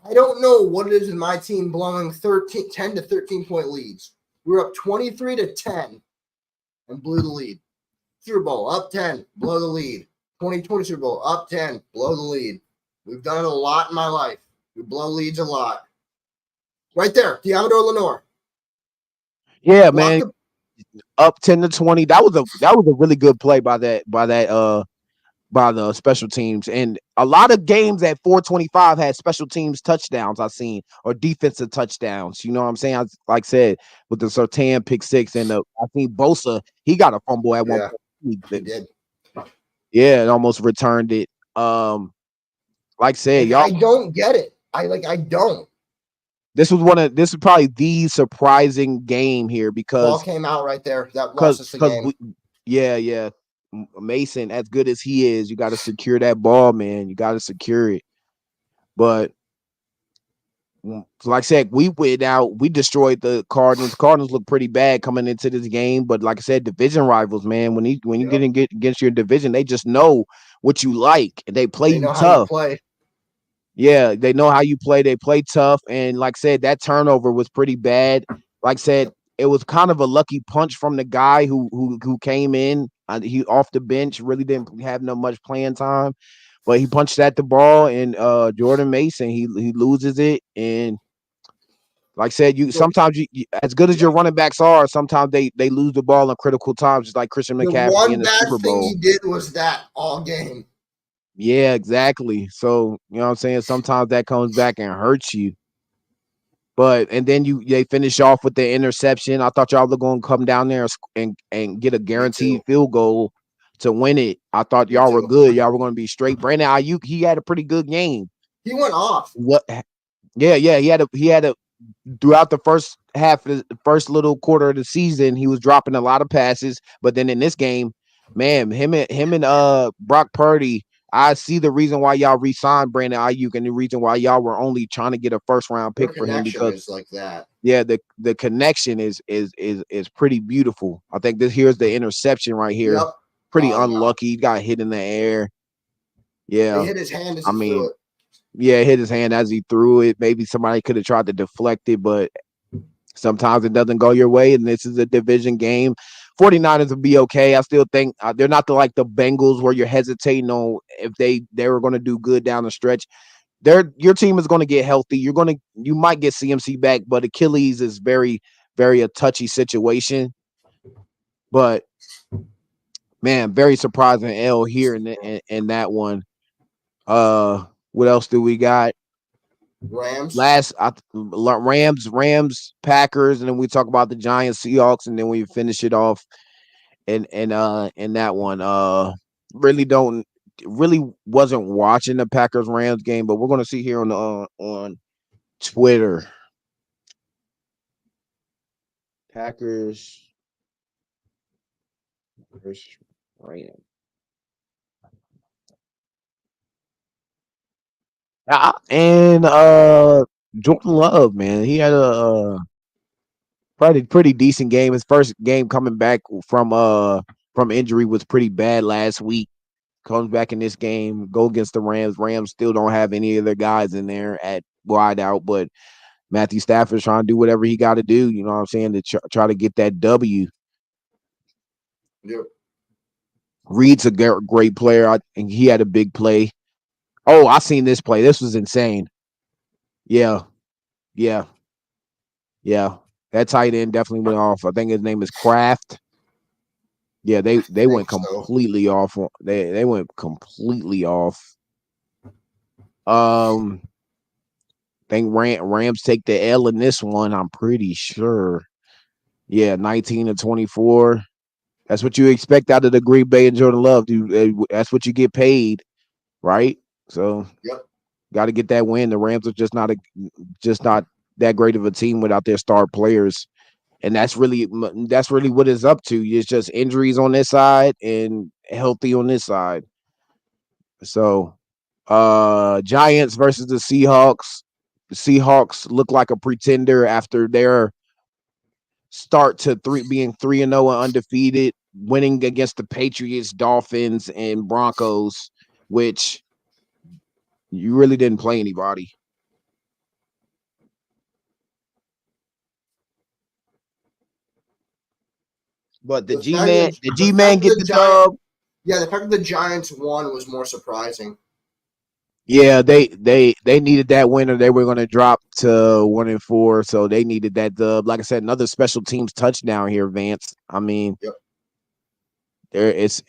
I don't know what it is in my team blowing 10 to 13 point leads. We were up 23 to 10 and blew the lead. Super Bowl up 10, blow the lead. 2020 Super Bowl up 10, blow the lead. We've done it a lot in my life. We blow leads a lot. Right there, Diamador Lenore. Yeah, Block man. the- Up 10-20. That was a really good play by the special teams. And a lot of games at 425 had special teams touchdowns I've seen, or defensive touchdowns. You know what I'm saying? Like I said, with the Surtain pick six, and I think Bosa, he got a fumble at one Yeah, point. he did. Yeah, it almost returned it. Like I said, y'all, I don't get it. I don't. this is probably the surprising game here Ball because came out right there. That lost us the game. yeah. Mason, as good as he is, you got to secure that ball, man. You got to secure it. But like I said, we went out. We destroyed the Cardinals. Cardinals look pretty bad coming into this game, but like I said, division rivals, man. When you get against your division, they just know what you like, and they play They you know how you tough. play. Yeah, they know how you play. They play tough, and like I said, that turnover was pretty bad. Like I said, it was kind of a lucky punch from the guy who came in. He off the bench, really didn't have no much playing time, but he punched at the ball, and Jordan Mason he loses it. And like I said, sometimes as good as your running backs are, sometimes they lose the ball in critical times, just like Christian The McCaffrey one in the bad Super thing Bowl. he did was that all game. Yeah, exactly. So, you know what I'm saying? Sometimes that comes back and hurts you. But and then they finish off with the interception. I thought y'all were going to come down there and get a guaranteed field goal to win it. I thought y'all were good. Y'all were going to be straight. Brandon Ayuk, he had a pretty good game. He went off. What? Yeah. He had a throughout the first half of the first little quarter of the season, he was dropping a lot of passes. But then in this game, man, him and Brock Purdy, I see the reason why y'all re-signed Brandon Ayuk and the reason why y'all were only trying to get a first round pick for him, because is like that. yeah, the connection is pretty beautiful. I think here's the interception right here. Yep. Pretty unlucky. He got hit in the air. Yeah. He hit his hand as he threw it. Yeah, hit his hand as he threw it. Maybe somebody could have tried to deflect it, but sometimes it doesn't go your way, and this is a division game. 49ers will be okay. I still think they're not like the Bengals where you're hesitating on if they were going to do good down the stretch. Your team is going to get healthy. You might get CMC back, but Achilles is very, very a touchy situation. But man, very surprising L here in that one. What else do we got? Rams, Packers, and then we talk about the Giants, Seahawks, and then we finish it off in that one. Really wasn't watching the Packers Rams game, but we're gonna see here on Twitter. Packers versus Rams. And Jordan Love, man, he had a pretty decent game. His first game coming back from injury was pretty bad last week. Comes back in this game, go against the Rams. Rams still don't have any of their guys in there at wide out, but Matthew Stafford's trying to do whatever he got to do. You know what I'm saying, to try to get that W. Yep. Reed's a great player. And he had a big play. Oh, I seen this play. This was insane. Yeah. That tight end definitely went off. I think his name is Kraft. Yeah, they went completely off. They went completely off. I think Rams take the L in this one. I'm pretty sure. Yeah, 19-24. That's what you expect out of the Green Bay and Jordan Love. That's what you get paid, right? So, Yep. got to get that win. The Rams are just not that great of a team without their star players, and that's really what it's up to. It's just injuries on this side and healthy on this side. So, Giants versus the Seahawks. The Seahawks look like a pretender after their start to being 3-0 and undefeated, winning against the Patriots, Dolphins, and Broncos, which you really didn't play anybody. But the G man get the dub. Yeah, the fact that the Giants won was more surprising. Yeah, they needed that win, or they were going to drop to 1-4. So they needed that dub. Like I said, another special teams touchdown here, Vance. I mean, yep. There is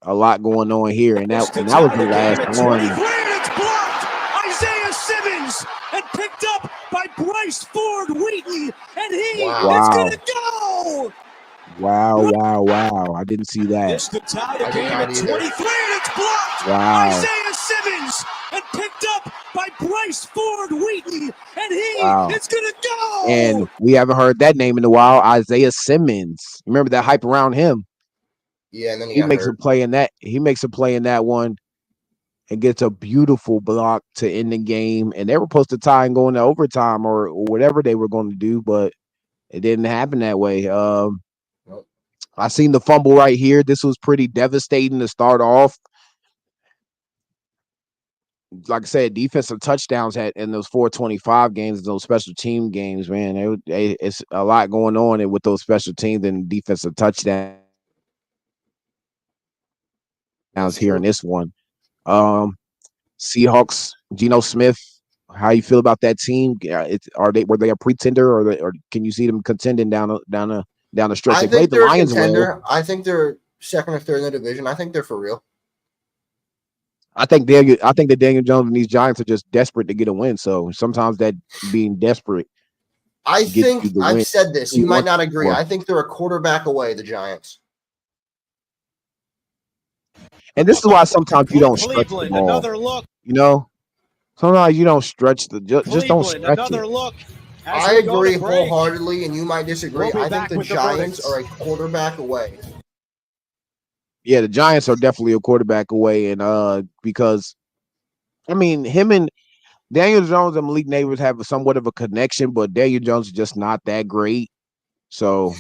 a lot going on here, and that was the last one. It's blocked. Isaiah Simmons and picked up by Bryce Ford Wheaton, and he is going to go. Wow! I didn't see that. It's the tie the game at 23, and it's blocked. Wow! Isaiah Simmons and picked up by Bryce Ford Wheaton, and he is going to go. And we haven't heard that name in a while. Isaiah Simmons. Remember that hype around him? Yeah, and then he makes a play in that. He makes a play in that one, and gets a beautiful block to end the game. And they were supposed to tie and go into overtime or whatever they were going to do, but it didn't happen that way. I seen the fumble right here. This was pretty devastating to start off. Like I said, defensive touchdowns in those 425 games, those special team games, man. It's a lot going on with those special teams and defensive touchdowns here in this one. Seahawks, Geno Smith. How you feel about that team? Were they a pretender, or can you see them contending down the stretch? They played the Lions well. I think they're second or third in the division. I think they're for real. I think that Daniel Jones and these Giants are just desperate to get a win. So sometimes that being desperate. I think I've said this. You might not agree. I think they're a quarterback away, the Giants. And this is why sometimes you don't stretch the ball. Another look. You know, sometimes you don't stretch just don't stretch another it. Look. I agree wholeheartedly, and you might disagree. I think the Giants are a quarterback away. Yeah, the Giants are definitely a quarterback away, and because I mean him and Daniel Jones and Malik Neighbors have somewhat of a connection, but Daniel Jones is just not that great. So,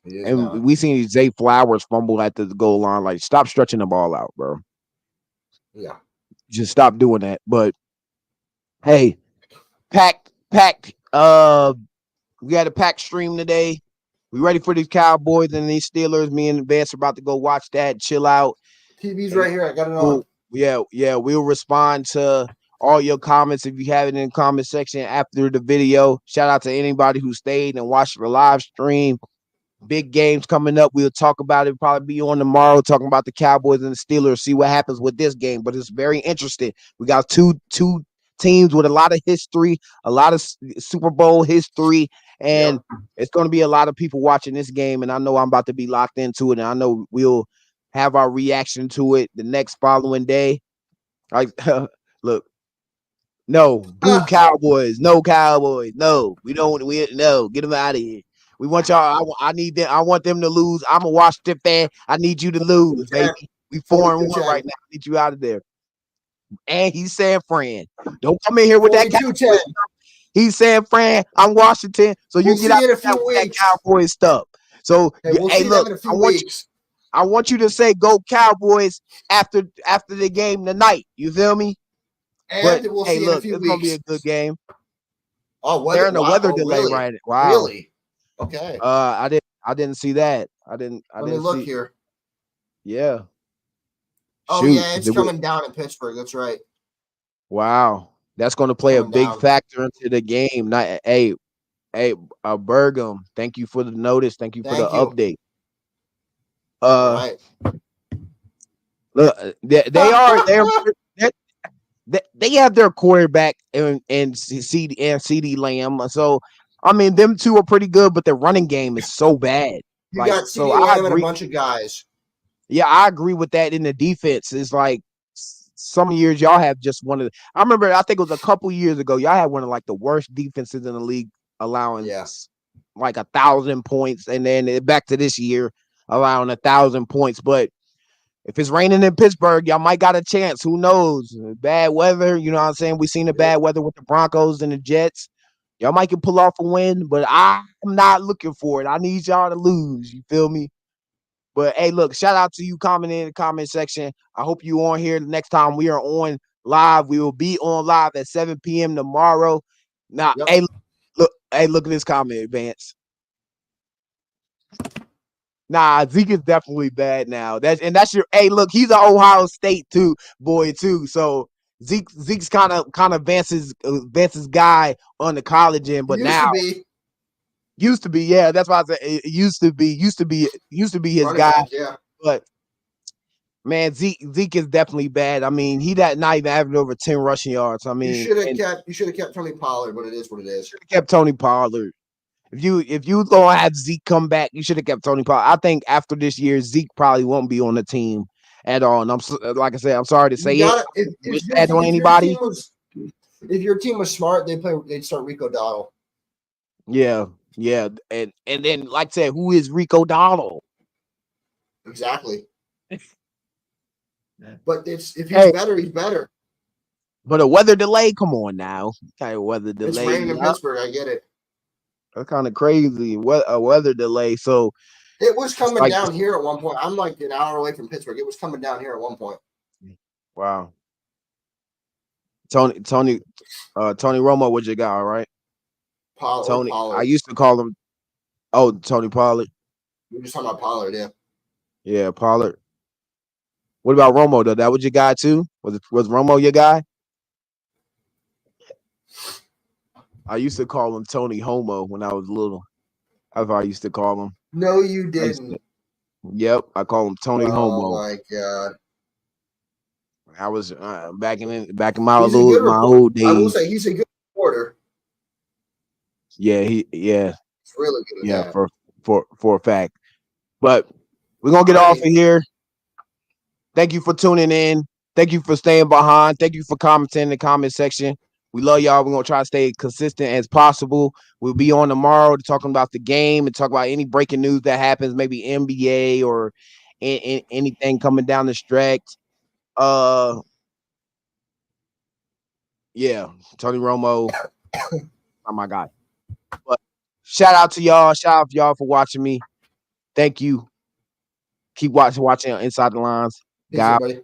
and we seen Zay Flowers fumble at the goal line. Like, stop stretching the ball out, bro. Yeah, just stop doing that. But hey, packed. We had a packed stream today. We ready for these Cowboys and these Steelers. Me and Vance are about to go watch that, chill out. TV's right here. I got it on. Yeah. We'll respond to all your comments if you have it in the comment section after the video. Shout out to anybody who stayed and watched the live stream. Big games coming up. We'll talk about it. Probably be on tomorrow talking about the Cowboys and the Steelers. See what happens with this game. But it's very interesting. We got two teams with a lot of history, a lot of Super Bowl history, and it's going to be a lot of people watching this game. And I know I'm about to be locked into it, and I know we'll have our reaction to it the next following day. Look, no, boo Cowboys, no Cowboys, no, we no, get them out of here. We want y'all. I need them. I want them to lose. I'm a Washington fan. I need you to lose, baby. We 4-1 right now. I need you out of there. And he's San Fran. Don't come in here with that Cowboys. He's San Fran. I'm Washington. So you get out with that Cowboys stuff. So hey, look, I want you to say go Cowboys after the game tonight. You feel me? And we'll see look, in a few it's gonna be a good game. They're in a weather delay, really? Right? Wow. Really? Okay. I didn't see that. I didn't look here. Yeah. Oh, yeah, it's coming down in Pittsburgh. That's right. Wow. That's going to play a big factor into the game. Not, hey, Bergam, thank you for the notice. Thank you for the update. Right. Look, they have their quarterback and CD Lamb. So, I mean, them two are pretty good, but their running game is so bad. You Like, got so CD I Lamb and a agree. bunch of guys. Yeah, I agree with that. In the defense, it's like some years y'all have just one of. I remember, I think it was a couple years ago, y'all had one of like the worst defenses in the league, allowing like 1,000 points, and then back to this year allowing 1,000 points. But if it's raining in Pittsburgh, y'all might got a chance. Who knows? Bad weather, you know what I'm saying? We seen the bad weather with the Broncos and the Jets. Y'all might can pull off a win, but I'm not looking for it. I need y'all to lose. You feel me? But hey, look, shout out to you commenting in the comment section. I hope you on here the next time we are on live. We will be on live at 7 p.m. tomorrow. Now, hey, look at this comment, Vance. Nah, Zeke is definitely bad now. That's your look, he's an Ohio State boy too. So Zeke's kind of Vance's guy on the college end, but now used to be, yeah. That's why I said it used to be his Running guy. back, yeah. But man, Zeke is definitely bad. I mean, he not even averaging over 10 rushing yards. I mean, you should have kept Tony Pollard, but it is what it is. Should have kept Tony Pollard. If you gonna have Zeke come back, you should have kept Tony Pollard. I think after this year, Zeke probably won't be on the team at all. And like I said, I'm sorry to say If your team was smart, they'd start Rico Dowdle. Yeah, and then like I said, who is Rico Dowdle? Exactly. But if he's better, he's better. But a weather delay, come on now. Kind of weather delay. It's raining in Pittsburgh, I get it. That's kind of crazy. A weather delay. So it was coming down here at one point. I'm like an hour away from Pittsburgh. It was coming down here at one point. Wow. Tony Romo was your guy, right? Pollard. I used to call him. Oh, Tony Pollard. We're just talking about Pollard, yeah. Yeah, Pollard. What about Romo though? That was your guy too? Was Romo your guy? I used to call him Tony Homo when I was little. That's what I used to call him. No, you didn't. Yep, I call him Tony Homo. Oh my god! I was back in my old days. I will say he's a good reporter. Yeah, he's really good at that. for a fact. But we're gonna get off of here. Thank you for tuning in. Thank you for staying behind. Thank you for commenting in the comment section. We love y'all. We're gonna try to stay consistent as possible. We'll be on tomorrow to talking about the game and talk about any breaking news that happens, maybe NBA or anything coming down the stretch. Yeah, Tony Romo. Oh my God. But shout out to y'all. Shout out to y'all for watching me. Thank you. Keep watching Inside the Lines. Peace, everybody.